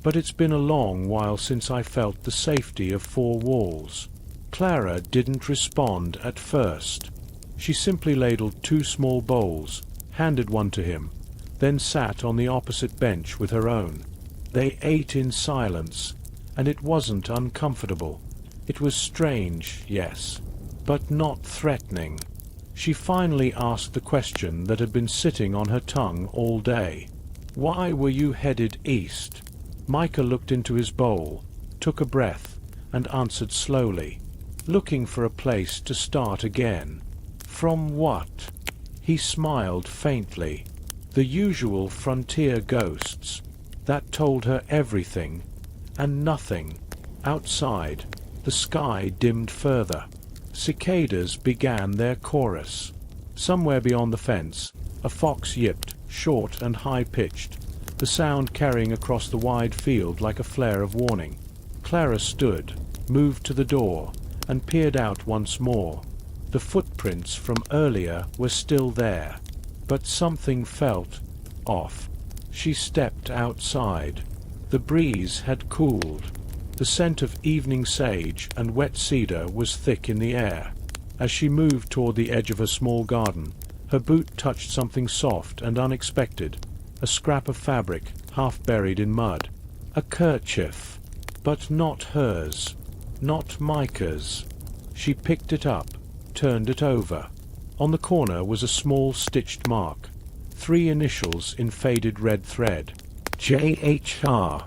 Speaker 1: "but it's been a long while since I felt the safety of four walls." Clara didn't respond at first. She simply ladled two small bowls, handed one to him, then sat on the opposite bench with her own. They ate in silence, and it wasn't uncomfortable. It was strange, yes, but not threatening. She finally asked the question that had been sitting on her tongue all day. "Why were you headed east?" Micah looked into his bowl, took a breath, and answered slowly. "Looking for a place to start again." "From what?" He smiled faintly. The usual frontier ghosts. That told her everything, and nothing. Outside, the sky dimmed further. Cicadas began their chorus. Somewhere beyond the fence, a fox yipped, short and high-pitched, the sound carrying across the wide field like a flare of warning. Clara stood, moved to the door, and peered out once more. The footprints from earlier were still there, but something felt off. She stepped outside. The breeze had cooled. The scent of evening sage and wet cedar was thick in the air. As she moved toward the edge of her small garden, her boot touched something soft and unexpected, a scrap of fabric half buried in mud. A kerchief, but not hers, not Micah's. She picked it up, turned it over. On the corner was a small stitched mark, 3 initials in faded red thread. J.H.R.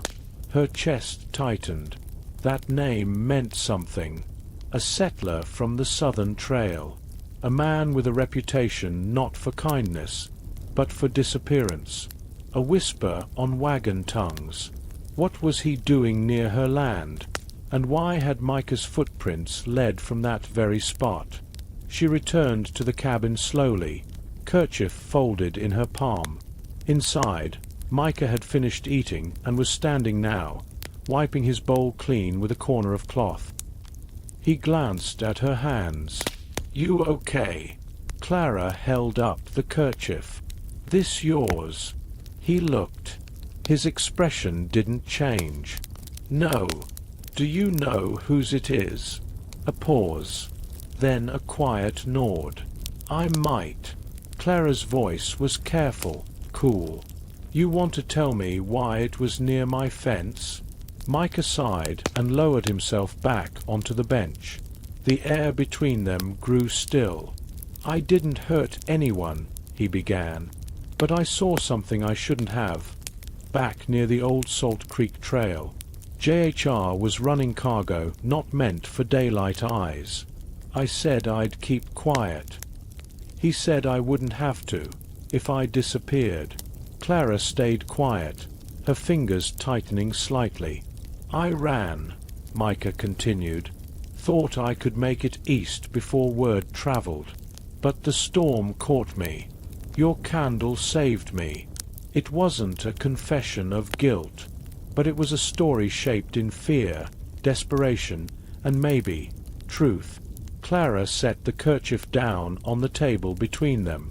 Speaker 1: Her chest tightened. That name meant something. A settler from the Southern Trail. A man with a reputation not for kindness, but for disappearance. A whisper on wagon tongues. What was he doing near her land? And why had Micah's footprints led from that very spot? She returned to the cabin slowly, kerchief folded in her palm. Inside, Micah had finished eating and was standing now, wiping his bowl clean with a corner of cloth. He glanced at her hands. "You okay?" Clara held up the kerchief. "This yours?" He looked. His expression didn't change. "No. Do you know whose it is?" A pause. Then a quiet nod. "I might." Clara's voice was careful, cool. "You want to tell me why it was near my fence?" Micah sighed and lowered himself back onto the bench. The air between them grew still. "I didn't hurt anyone," he began, "but I saw something I shouldn't have. Back near the old Salt Creek Trail. JHR was running cargo not meant for daylight eyes. I said I'd keep quiet. He said I wouldn't have to, if I disappeared." Clara stayed quiet, her fingers tightening slightly. "I ran," Micah continued. "Thought I could make it east before word traveled. But the storm caught me. Your candle saved me. It wasn't a confession of guilt, but it was a story shaped in fear, desperation, and maybe truth." Clara set the kerchief down on the table between them.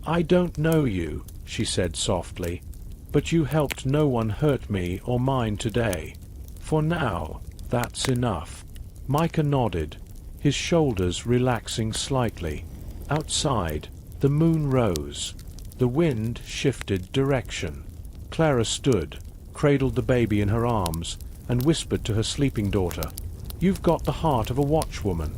Speaker 1: "I don't know you," she said softly, "but you helped no one hurt me or mine today. For now, that's enough." Micah nodded, his shoulders relaxing slightly. Outside, the moon rose. The wind shifted direction. Clara stood, cradled the baby in her arms, and whispered to her sleeping daughter, "You've got the heart of a watchwoman."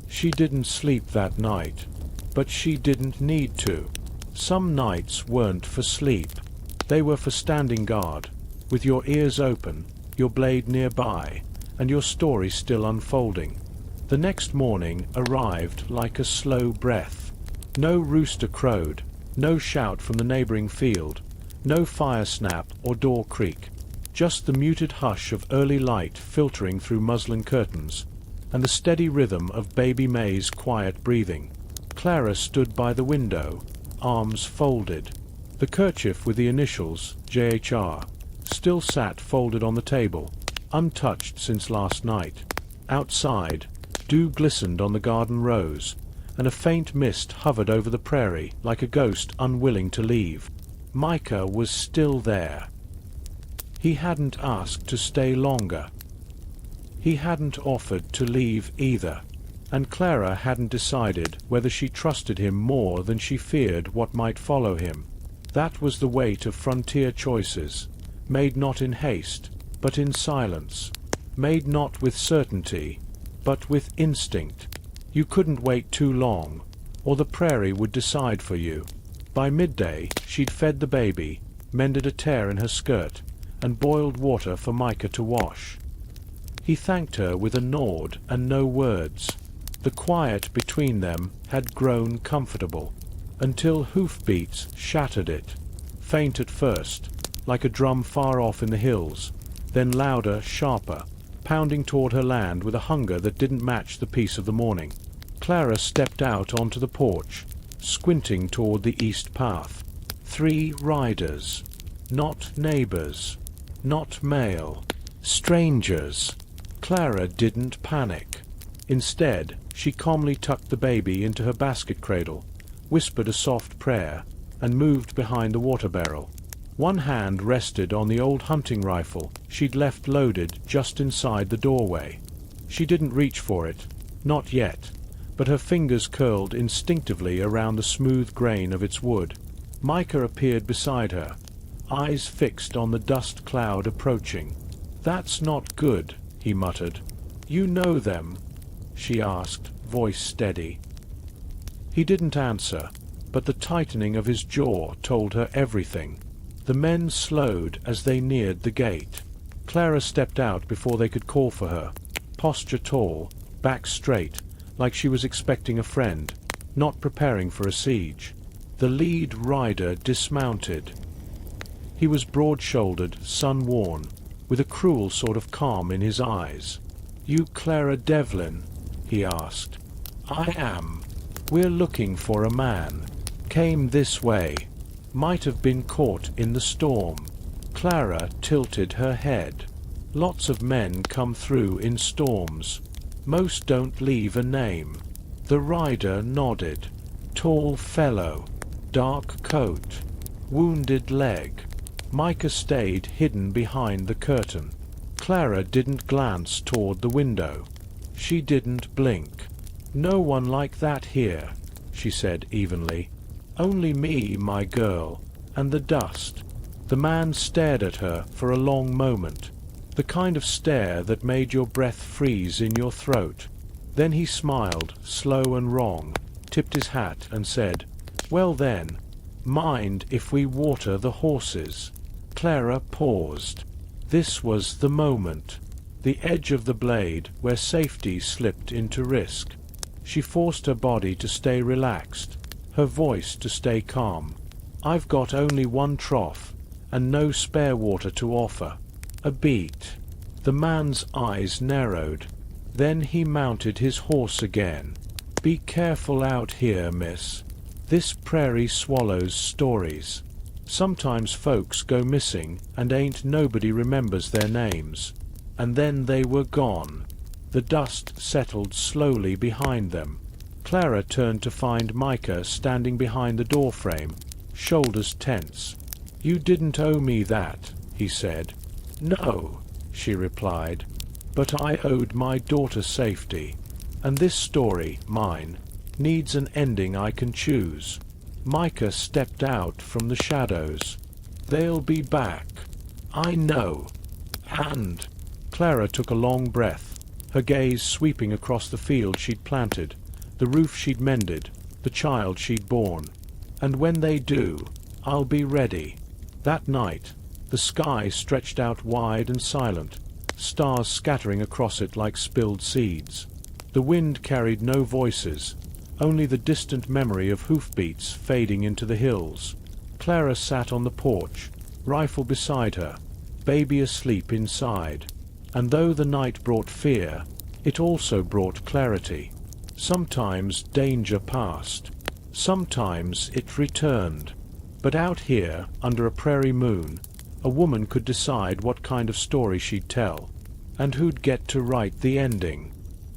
Speaker 1: She didn't sleep that night, but she didn't need to. Some nights weren't for sleep. They were for standing guard, with your ears open, your blade nearby, and your story still unfolding. The next morning arrived like a slow breath. No rooster crowed, no shout from the neighboring field, no fire snap or door creak, just the muted hush of early light filtering through muslin curtains, and the steady rhythm of baby May's quiet breathing. Clara stood by the window, arms folded. The kerchief with the initials, JHR, still sat folded on the table, untouched since last night. Outside, dew glistened on the garden rose, and a faint mist hovered over the prairie like a ghost unwilling to leave. Micah was still there. He hadn't asked to stay longer. He hadn't offered to leave either, and Clara hadn't decided whether she trusted him more than she feared what might follow him. That was the weight of frontier choices, made not in haste, but in silence, made not with certainty, but with instinct. You couldn't wait too long, or the prairie would decide for you. By midday she'd fed the baby, mended a tear in her skirt, and boiled water for Micah to wash. He thanked her with a nod and no words. The quiet between them had grown comfortable, until hoofbeats shattered it, faint at first, like a drum far off in the hills, then louder, sharper, pounding toward her land with a hunger that didn't match the peace of the morning. Clara stepped out onto the porch, squinting toward the east path. 3 riders. Not neighbors. Not male. Strangers. Clara didn't panic. Instead, she calmly tucked the baby into her basket cradle, whispered a soft prayer, and moved behind the water barrel. One hand rested on the old hunting rifle she'd left loaded just inside the doorway. She didn't reach for it, not yet, but her fingers curled instinctively around the smooth grain of its wood. Micah appeared beside her, eyes fixed on the dust cloud approaching. "That's not good," he muttered. "You know them?" she asked, voice steady. He didn't answer, but the tightening of his jaw told her everything. The men slowed as they neared the gate. Clara stepped out before they could call for her, posture tall, back straight, like she was expecting a friend, not preparing for a siege. The lead rider dismounted. He was broad-shouldered, sun-worn, with a cruel sort of calm in his eyes. "You Clara Devlin?" he asked. "I am. We're looking for a man. Came this way. Might have been caught in the storm." Clara tilted her head. "Lots of men come through in storms. Most don't leave a name." The rider nodded. "Tall fellow. Dark coat. Wounded leg. Micah stayed hidden behind the curtain. Clara didn't glance toward the window. She didn't blink. "No one like that here," she said evenly. "Only me, my girl, and the dust." The man stared at her for a long moment, the kind of stare that made your breath freeze in your throat. Then he smiled, slow and wrong, tipped his hat and said, "Well then, mind if we water the horses?" Clara paused. This was the moment, the edge of the blade where safety slipped into risk. She forced her body to stay relaxed, her voice to stay calm. "I've got only one trough, and no spare water to offer." A beat. The man's eyes narrowed. Then he mounted his horse again. "Be careful out here, miss. This prairie swallows stories. Sometimes folks go missing and ain't nobody remembers their names." And then they were gone. The dust settled slowly behind them. Clara turned to find Micah standing behind the doorframe, shoulders tense. "You didn't owe me that," he said. "No," she replied, "but I owed my daughter safety. And this story, mine, needs an ending I can choose." Micah stepped out from the shadows. "They'll be back. I know. And—" Clara took a long breath, her gaze sweeping across the field she'd planted, the roof she'd mended, the child she'd borne. "And when they do, I'll be ready." That night, the sky stretched out wide and silent, stars scattering across it like spilled seeds. The wind carried no voices, only the distant memory of hoofbeats fading into the hills. Clara sat on the porch, rifle beside her, baby asleep inside. And though the night brought fear, it also brought clarity. Sometimes danger passed. Sometimes it returned. But out here, under a prairie moon, a woman could decide what kind of story she'd tell, and who'd get to write the ending.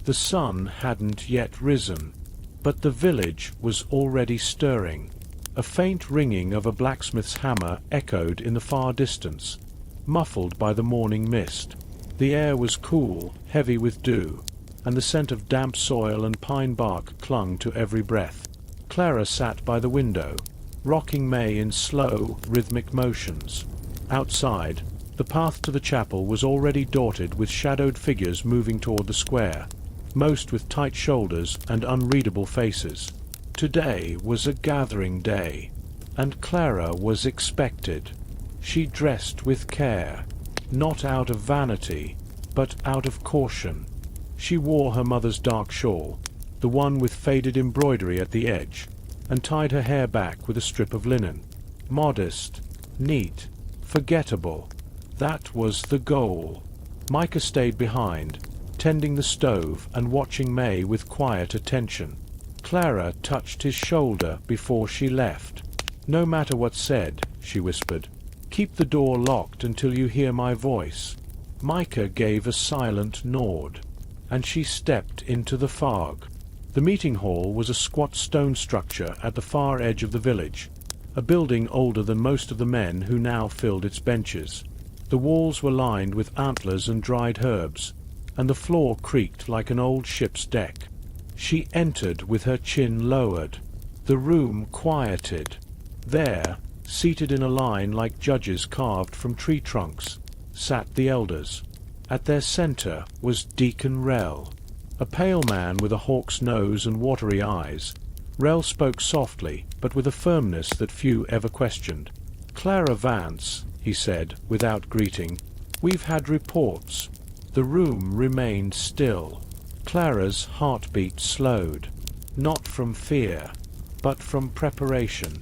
Speaker 1: The sun hadn't yet risen, but the village was already stirring. A faint ringing of a blacksmith's hammer echoed in the far distance, muffled by the morning mist. The air was cool, heavy with dew, and the scent of damp soil and pine bark clung to every breath. Clara sat by the window, rocking May in slow, rhythmic motions. Outside, the path to the chapel was already dotted with shadowed figures moving toward the square, most with tight shoulders and unreadable faces. Today was a gathering day, and Clara was expected. She dressed with care, not out of vanity, but out of caution. She wore her mother's dark shawl, the one with faded embroidery at the edge, and tied her hair back with a strip of linen. Modest, neat, forgettable. That was the goal. Micah stayed behind, tending the stove and watching May with quiet attention. Clara touched his shoulder before she left. "No matter what's said," she whispered, "keep the door locked until you hear my voice." Micah gave a silent nod, and she stepped into the fog. The meeting hall was a squat stone structure at the far edge of the village, a building older than most of the men who now filled its benches. The walls were lined with antlers and dried herbs, and the floor creaked like an old ship's deck. She entered with her chin lowered. The room quieted. There, seated in a line like judges carved from tree trunks, sat the elders. At their center was Deacon Rel, a pale man with a hawk's nose and watery eyes. Rel spoke softly, but with a firmness that few ever questioned. "Clara Vance," he said, without greeting, "we've had reports." The room remained still. Clara's heartbeat slowed, not from fear, but from preparation.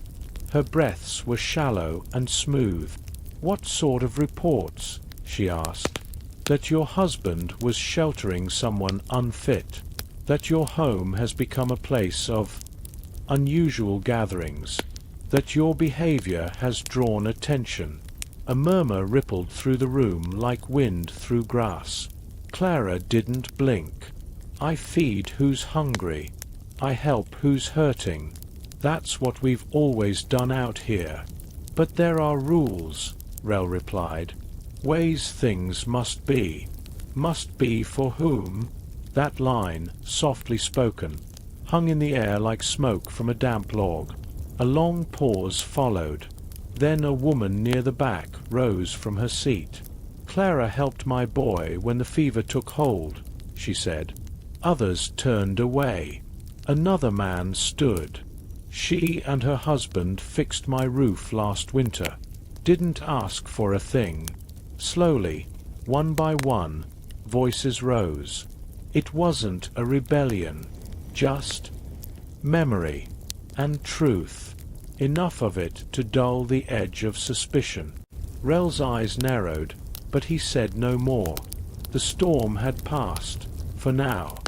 Speaker 1: Her breaths were shallow and smooth. "What sort of reports?" she asked. "That your husband was sheltering someone unfit. That your home has become a place of unusual gatherings. That your behavior has drawn attention." A murmur rippled through the room like wind through grass. Clara didn't blink. "I feed who's hungry. I help who's hurting. That's what we've always done out here. But there are rules, Rel replied. Ways things must be. Must be for whom? That line, softly spoken, hung in the air like smoke from a damp log. A long pause followed. Then a woman near the back rose from her seat. Clara helped my boy when the fever took hold, she said. Others turned away. Another man stood. She and her husband fixed my roof last winter. Didn't ask for a thing. Slowly, one by one, voices rose. It wasn't a rebellion, just memory and truth. Enough of it to dull the edge of suspicion. Rel's eyes narrowed, but he said no more. The storm had passed, for now.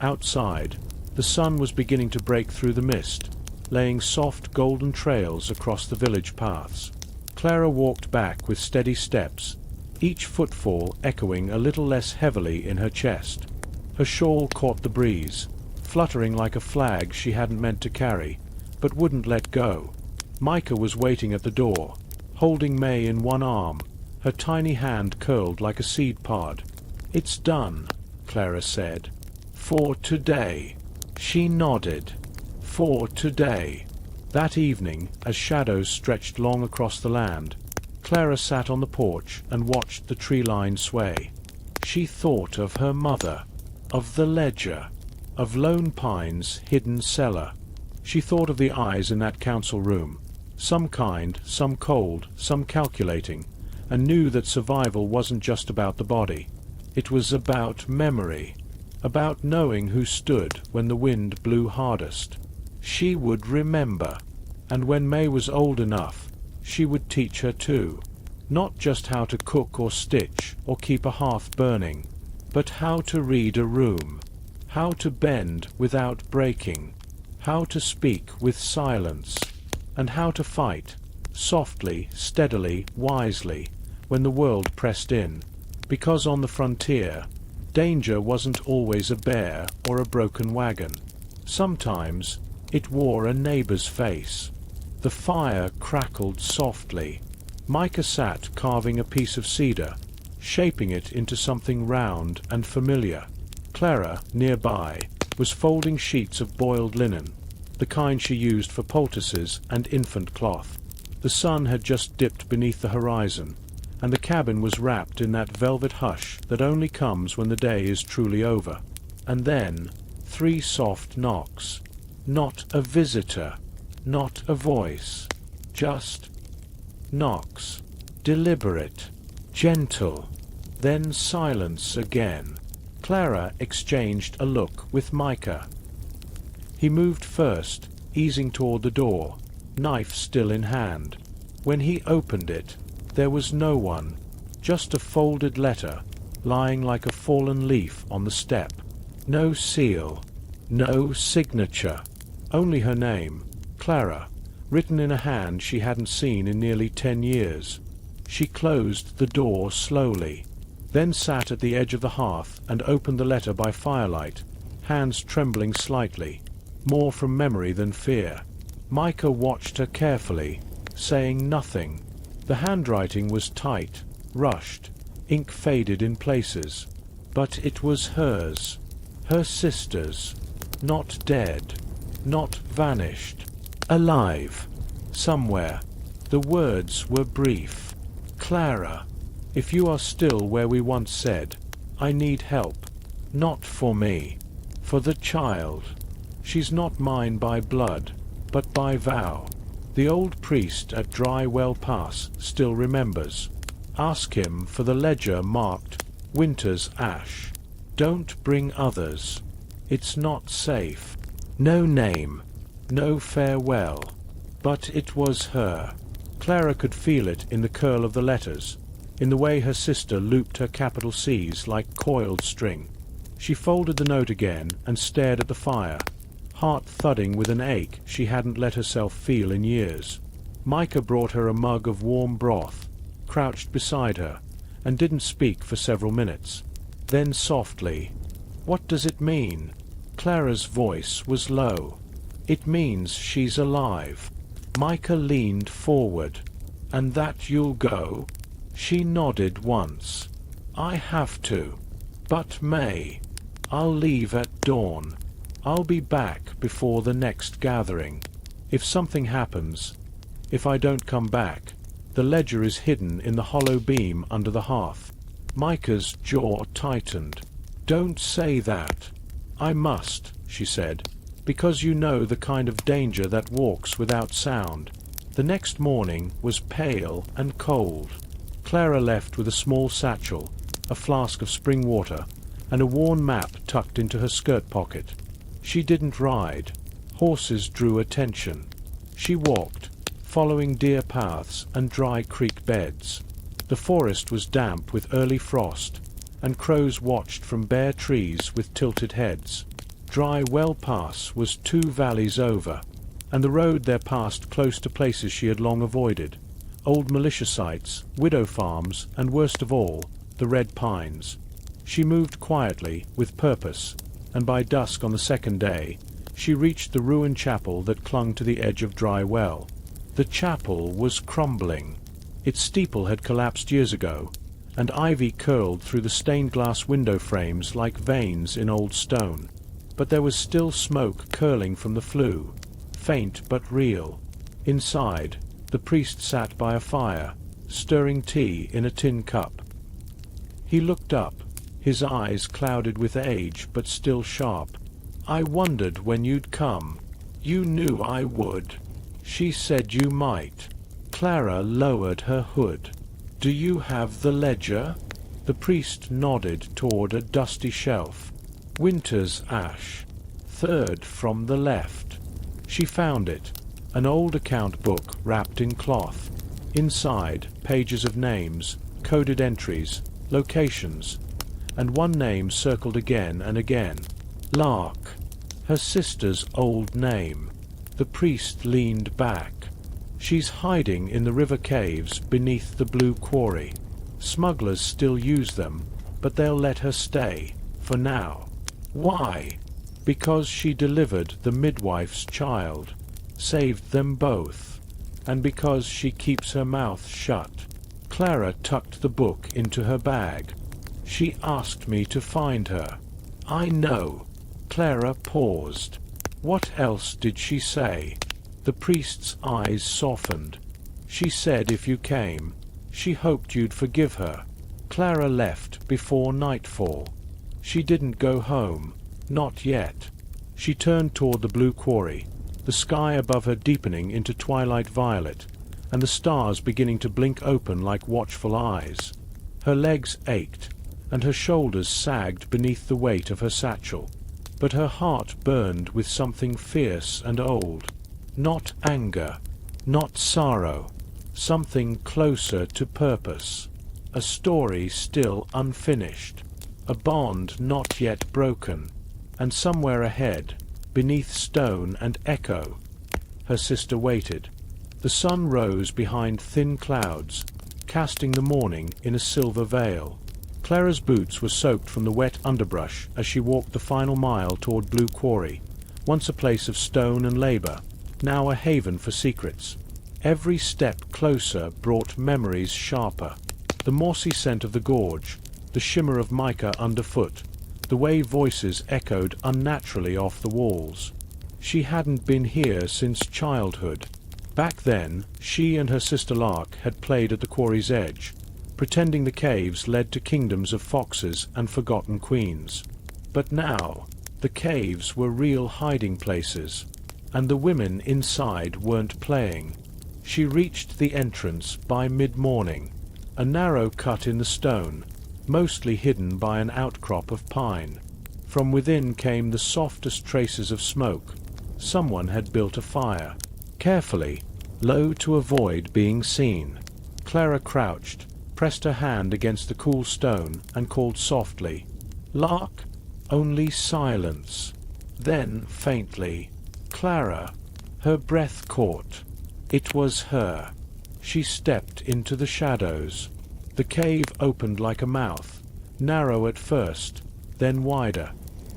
Speaker 1: Outside, the sun was beginning to break through the mist, laying soft golden trails across the village paths. Clara walked back with steady steps, each footfall echoing a little less heavily in her chest. Her shawl caught the breeze, fluttering like a flag she hadn't meant to carry, but wouldn't let go. Micah was waiting at the door, holding May in one arm, her tiny hand curled like a seed pod. "It's done," Clara said. "For today." She nodded. For today. That evening, as shadows stretched long across the land, Clara sat on the porch and watched the tree line sway. She thought of her mother, of the ledger, of Lone Pine's hidden cellar. She thought of the eyes in that council room, some kind, some cold, some calculating, and knew that survival wasn't just about the body. It was about memory, about knowing who stood when the wind blew hardest. She would remember, and when May was old enough, she would teach her too. Not just how to cook or stitch or keep a hearth burning, but how to read a room, how to bend without breaking, how to speak with silence, and how to fight, softly, steadily, wisely, when the world pressed in. Because on the frontier, danger wasn't always a bear or a broken wagon. Sometimes it wore a neighbor's face. The fire crackled softly. Micah sat carving a piece of cedar, shaping it into something round and familiar. Clara, nearby, was folding sheets of boiled linen, the kind she used for poultices and infant cloth. The sun had just dipped beneath the horizon, and the cabin was wrapped in that velvet hush that only comes when the day is truly over. And then, 3 soft knocks. Not a visitor, not a voice, just knocks. Deliberate, gentle, then silence again. Clara exchanged a look with Micah. He moved first, easing toward the door, knife still in hand. When he opened it, there was no one, just a folded letter, lying like a fallen leaf on the step. No seal, no signature, only her name, Clara, written in a hand she hadn't seen in nearly 10 years. She closed the door slowly, then sat at the edge of the hearth and opened the letter by firelight, hands trembling slightly, more from memory than fear. Micah watched her carefully, saying nothing. The handwriting was tight, rushed, ink faded in places, but it was hers, her sister's, not dead, not vanished, alive, somewhere. The words were brief. "Clara, if you are still where we once said, I need help. Not for me, for the child. She's not mine by blood, but by vow. The old priest at Dry Well Pass still remembers. Ask him for the ledger marked Winter's Ash. Don't bring others. It's not safe. No name, no farewell. But it was her. Clara could feel it in the curl of the letters, in the way her sister looped her capital C's like coiled string. She folded the note again and stared at the fire, heart thudding with an ache she hadn't let herself feel in years. Micah brought her a mug of warm broth, crouched beside her, and didn't speak for several minutes. Then softly, "What does it mean?" Clara's voice was low. "It means she's alive." Micah leaned forward. "And that you'll go?" She nodded once. "I have to. But May, I'll leave at dawn. I'll be back before the next gathering. If something happens, if I don't come back, the ledger is hidden in the hollow beam under the hearth." Micah's jaw tightened. "Don't say that." "I must," she said, "because you know the kind of danger that walks without sound." The next morning was pale and cold. Clara left with a small satchel, a flask of spring water, and a worn map tucked into her skirt pocket. She didn't ride. Horses drew attention. She walked, following deer paths and dry creek beds. The forest was damp with early frost, and crows watched from bare trees with tilted heads. Dry Well Pass was 2 valleys over, and the road there passed close to places she had long avoided. Old militia sites, widow farms, and worst of all, the red pines. She moved quietly, with purpose, and by dusk on the second day, she reached the ruined chapel that clung to the edge of Dry Well. The chapel was crumbling. Its steeple had collapsed years ago, and ivy curled through the stained-glass window frames like veins in old stone. But there was still smoke curling from the flue, faint but real. Inside, the priest sat by a fire, stirring tea in a tin cup. He looked up, his eyes clouded with age but still sharp. "I wondered when you'd come. You knew I would. She said you might." Clara lowered her hood. "Do you have the ledger?" The priest nodded toward a dusty shelf. "Winter's Ash. 3rd from the left." She found it, an old account book wrapped in cloth. Inside, pages of names, coded entries, locations, and one name circled again and again. Lark. Her sister's old name. The priest leaned back. "She's hiding in the river caves beneath the blue quarry. Smugglers still use them, but they'll let her stay, for now." "Why?" "Because she delivered the midwife's child, saved them both, and because she keeps her mouth shut." Clara tucked the book into her bag. "She asked me to find her." "I know." Clara paused. "What else did she say?" The priest's eyes softened. "She said if you came, she hoped you'd forgive her." Clara left before nightfall. She didn't go home, not yet. She turned toward the blue quarry, the sky above her deepening into twilight violet, and the stars beginning to blink open like watchful eyes. Her legs ached, and her shoulders sagged beneath the weight of her satchel. But her heart burned with something fierce and old. Not anger, not sorrow, something closer to purpose. A story still unfinished, a bond not yet broken, and somewhere ahead, beneath stone and echo. Her sister waited. The sun rose behind thin clouds, casting the morning in a silver veil. Clara's boots were soaked from the wet underbrush as she walked the final mile toward Blue Quarry, once a place of stone and labor, now a haven for secrets. Every step closer brought memories sharper. The mossy scent of the gorge, the shimmer of mica underfoot, the way voices echoed unnaturally off the walls. She hadn't been here since childhood. Back then, she and her sister Lark had played at the quarry's edge, pretending the caves led to kingdoms of foxes and forgotten queens. But now, the caves were real hiding places, and the women inside weren't playing. She reached the entrance by mid-morning, a narrow cut in the stone, mostly hidden by an outcrop of pine. From within came the softest traces of smoke. Someone had built a fire. Carefully, low to avoid being seen, Clara crouched, pressed her hand against the cool stone, and called softly, "Lark?" Only silence. Then, faintly, "Clara." Her breath caught. It was her. She stepped into the shadows. The cave opened like a mouth, narrow at first, then wider.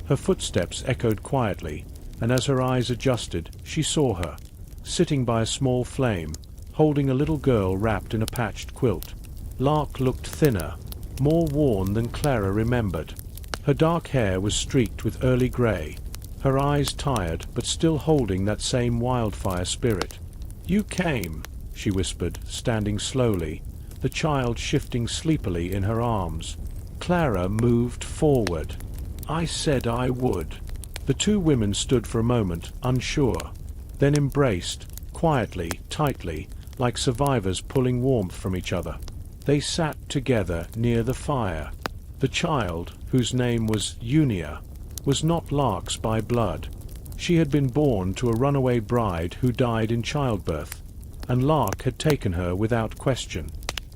Speaker 1: Her footsteps echoed quietly, and as her eyes adjusted, she saw her, sitting by a small flame, holding a little girl wrapped in a patched quilt. Lark looked thinner, more worn than Clara remembered. Her dark hair was streaked with early grey, her eyes tired but still holding that same wildfire spirit. "You came," she whispered, standing slowly, the child shifting sleepily in her arms. Clara moved forward. "I said I would." The two women stood for a moment, unsure, then embraced, quietly, tightly, like survivors pulling warmth from each other. They sat together near the fire. The child, whose name was Unia, was not Lark's by blood. She had been born to a runaway bride who died in childbirth, and Lark had taken her without question.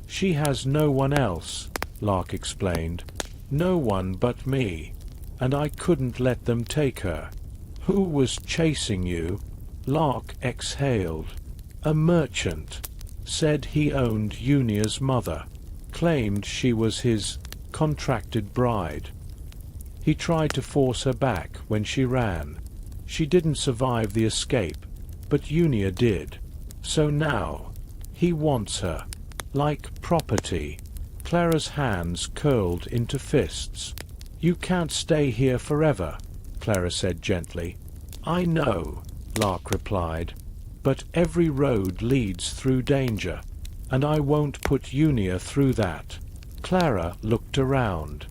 Speaker 1: "She has no one else," Lark explained. "No one but me. And I couldn't let them take her." "Who was chasing you?" Lark exhaled. "A merchant. Said he owned Unia's mother. Claimed she was his contracted bride. He tried to force her back when she ran. She didn't survive the escape, but Unia did. So now, he wants her. Like property." Clara's hands curled into fists. "You can't stay here forever," Clara said gently. "I know," Lark replied, "but every road leads through danger, and I won't put Unia through that." Clara looked around.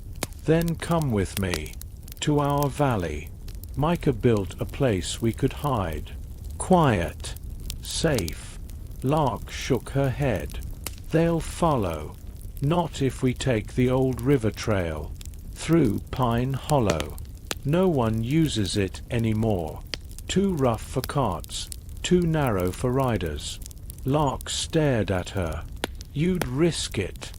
Speaker 1: "Then come with me. To our valley. Micah built a place we could hide. Quiet. Safe." Lark shook her head. "They'll follow. Not if we take the old river trail. Through Pine Hollow. No one uses it anymore. Too rough for carts, too narrow for riders." Lark stared at her. "You'd risk it."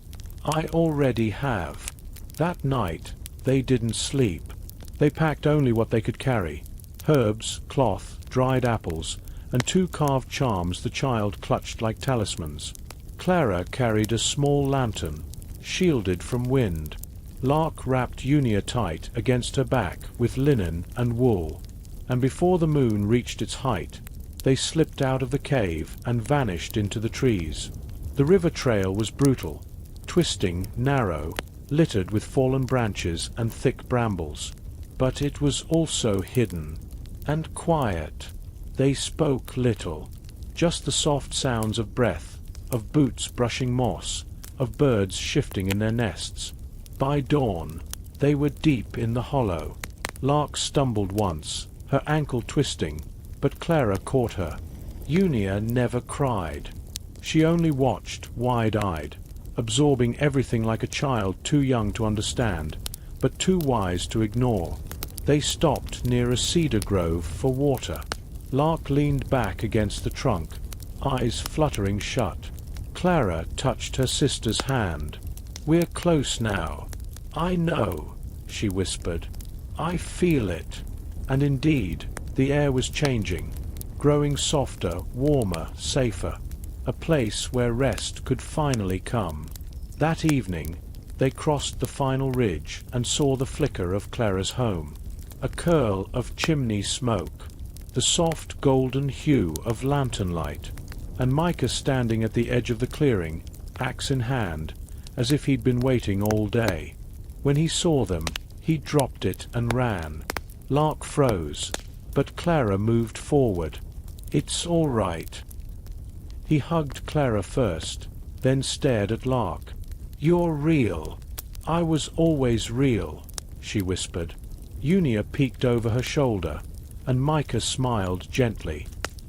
Speaker 1: "I already have." That night, they didn't sleep. They packed only what they could carry: herbs, cloth, dried apples, and 2 carved charms the child clutched like talismans. Clara carried a small lantern, shielded from wind. Lark wrapped Unia tight against her back with linen and wool, and before the moon reached its height, they slipped out of the cave and vanished into the trees. The river trail was brutal, twisting, narrow, littered with fallen branches and thick brambles. But it was also hidden and quiet. They spoke little, just the soft sounds of breath, of boots brushing moss, of birds shifting in their nests. By dawn, they were deep in the hollow. Lark stumbled once, her ankle twisting, but Clara caught her. Unia never cried. She only watched, wide-eyed, absorbing everything like a child too young to understand, but too wise to ignore. They stopped near a cedar grove for water. Lark leaned back against the trunk, eyes fluttering shut. Clara touched her sister's hand. "We're close now." "I know," she whispered. "I feel it." And indeed, the air was changing, growing softer, warmer, safer, a place where rest could finally come. That evening, they crossed the final ridge and saw the flicker of Clara's home, a curl of chimney smoke, the soft golden hue of lantern light, and Micah standing at the edge of the clearing, axe in hand, as if he'd been waiting all day. When he saw them, he dropped it and ran. Lark froze, but Clara moved forward. "It's all right." He hugged Clara first, then stared at Lark. "You're real." "I was always real," she whispered. Unia peeked over her shoulder, and Micah smiled gently.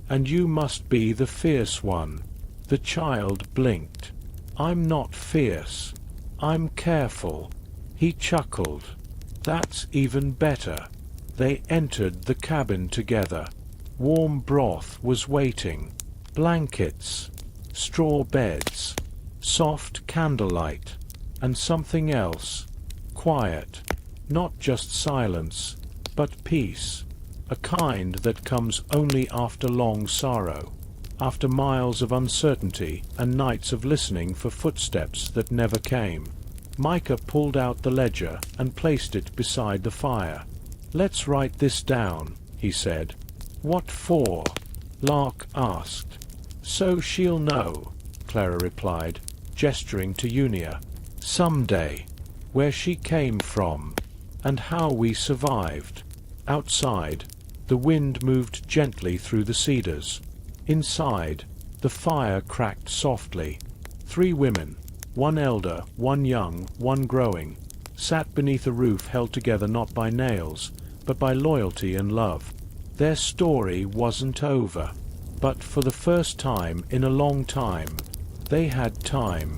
Speaker 1: "And you must be the fierce one." The child blinked. "I'm not fierce. I'm careful." He chuckled. "That's even better." They entered the cabin together. Warm broth was waiting. Blankets, straw beds, soft candlelight, and something else. Quiet. Not just silence, but peace. A kind that comes only after long sorrow, after miles of uncertainty and nights of listening for footsteps that never came. Micah pulled out the ledger and placed it beside the fire. "Let's write this down," he said. "What for?" Lark asked. "So she'll know," Clara replied. gesturing to Unia. Someday. Where she came from. And how we survived. Outside, the wind moved gently through the cedars. Inside, the fire cracked softly. 3 women, one elder, one young, one growing, sat beneath a roof held together not by nails, but by loyalty and love. Their story wasn't over. But for the first time in a long time, they had time.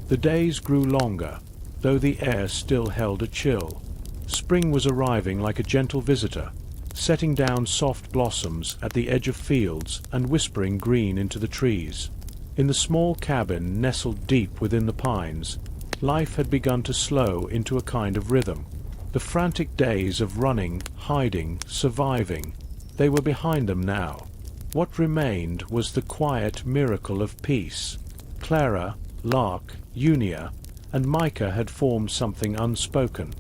Speaker 1: The days grew longer, though the air still held a chill. Spring was arriving like a gentle visitor, setting down soft blossoms at the edge of fields and whispering green into the trees. In the small cabin nestled deep within the pines, life had begun to slow into a kind of rhythm. The frantic days of running, hiding, surviving, they were behind them now. What remained was the quiet miracle of peace. Clara, Lark, Unia, and Micah had formed something unspoken.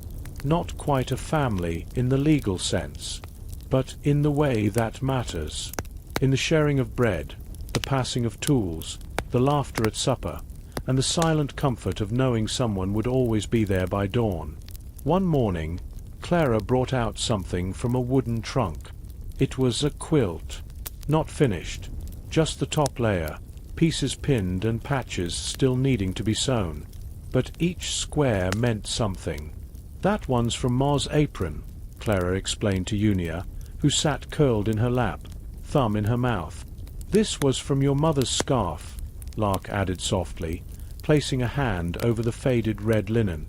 Speaker 1: Not quite a family in the legal sense, but in the way that matters. In the sharing of bread, the passing of tools, the laughter at supper, and the silent comfort of knowing someone would always be there by dawn. One morning, Clara brought out something from a wooden trunk. It was a quilt. Not finished, just the top layer, pieces pinned and patches still needing to be sewn. But each square meant something. "That one's from Ma's apron," Clara explained to Unia, who sat curled in her lap, thumb in her mouth. "This was from your mother's scarf," Lark added softly, placing a hand over the faded red linen.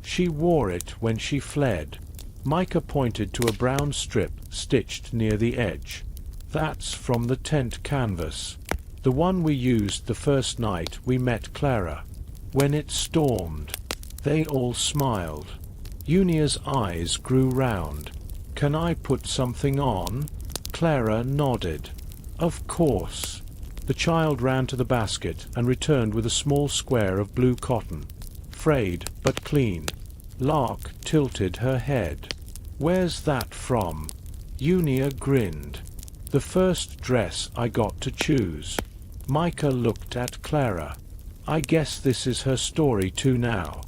Speaker 1: "She wore it when she fled." Micah pointed to a brown strip stitched near the edge. "That's from the tent canvas. The one we used the first night we met Clara. When it stormed." They all smiled. Unia's eyes grew round. "Can I put something on?" Clara nodded. "Of course." The child ran to the basket and returned with a small square of blue cotton, frayed but clean. Lark tilted her head. "Where's that from?" Unia grinned. "The first dress I got to choose." Micah looked at Clara. "I guess this is her story too now."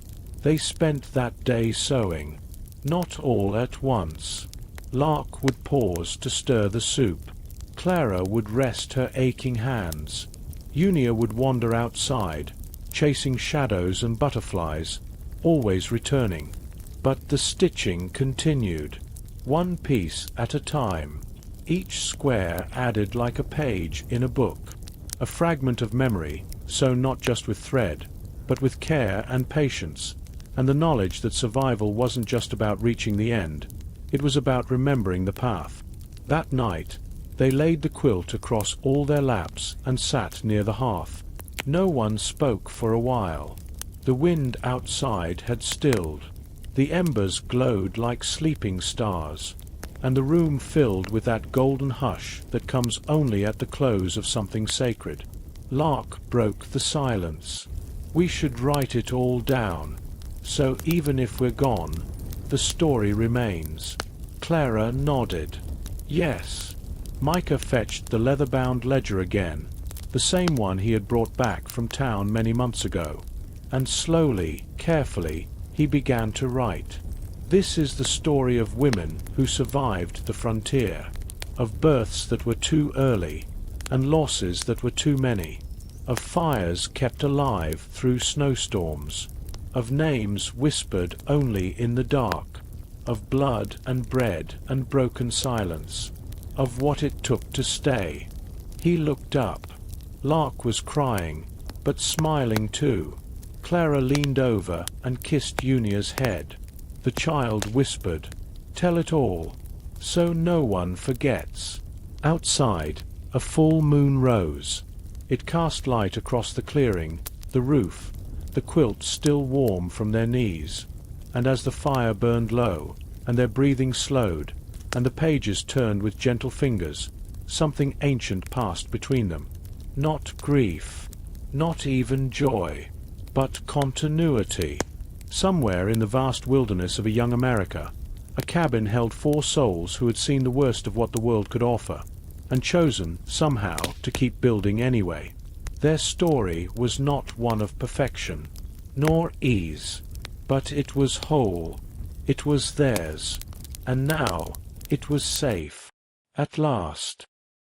Speaker 1: They spent that day sewing. Not all at once. Lark would pause to stir the soup. Clara would rest her aching hands. Unia would wander outside, chasing shadows and butterflies, always returning. But the stitching continued, one piece at a time. Each square added like a page in a book, a fragment of memory, sewn not just with thread, but with care and patience, and the knowledge that survival wasn't just about reaching the end, it was about remembering the path. That night, they laid the quilt across all their laps and sat near the hearth. No one spoke for a while. The wind outside had stilled. The embers glowed like sleeping stars, and the room filled with that golden hush that comes only at the close of something sacred. Lark broke the silence. "We should write it all down. So even if we're gone, the story remains." Clara nodded. "Yes." Micah fetched the leather-bound ledger again, the same one he had brought back from town many months ago, and slowly, carefully, he began to write. "This is the story of women who survived the frontier, of births that were too early, and losses that were too many, of fires kept alive through snowstorms, of names whispered only in the dark, of blood and bread and broken silence, of what it took to stay." He looked up. Lark was crying, but smiling too. Clara leaned over and kissed Unia's head. The child whispered, "Tell it all, so no one forgets." Outside, a full moon rose. It cast light across the clearing, the roof, the quilt still warm from their knees, and as the fire burned low, and their breathing slowed, and the pages turned with gentle fingers, something ancient passed between them. Not grief, not even joy, but continuity. Somewhere in the vast wilderness of a young America, a cabin held 4 souls who had seen the worst of what the world could offer, and chosen, somehow, to keep building anyway. Their story was not one of perfection, nor ease, but it was whole, it was theirs, and now, it was safe. At last.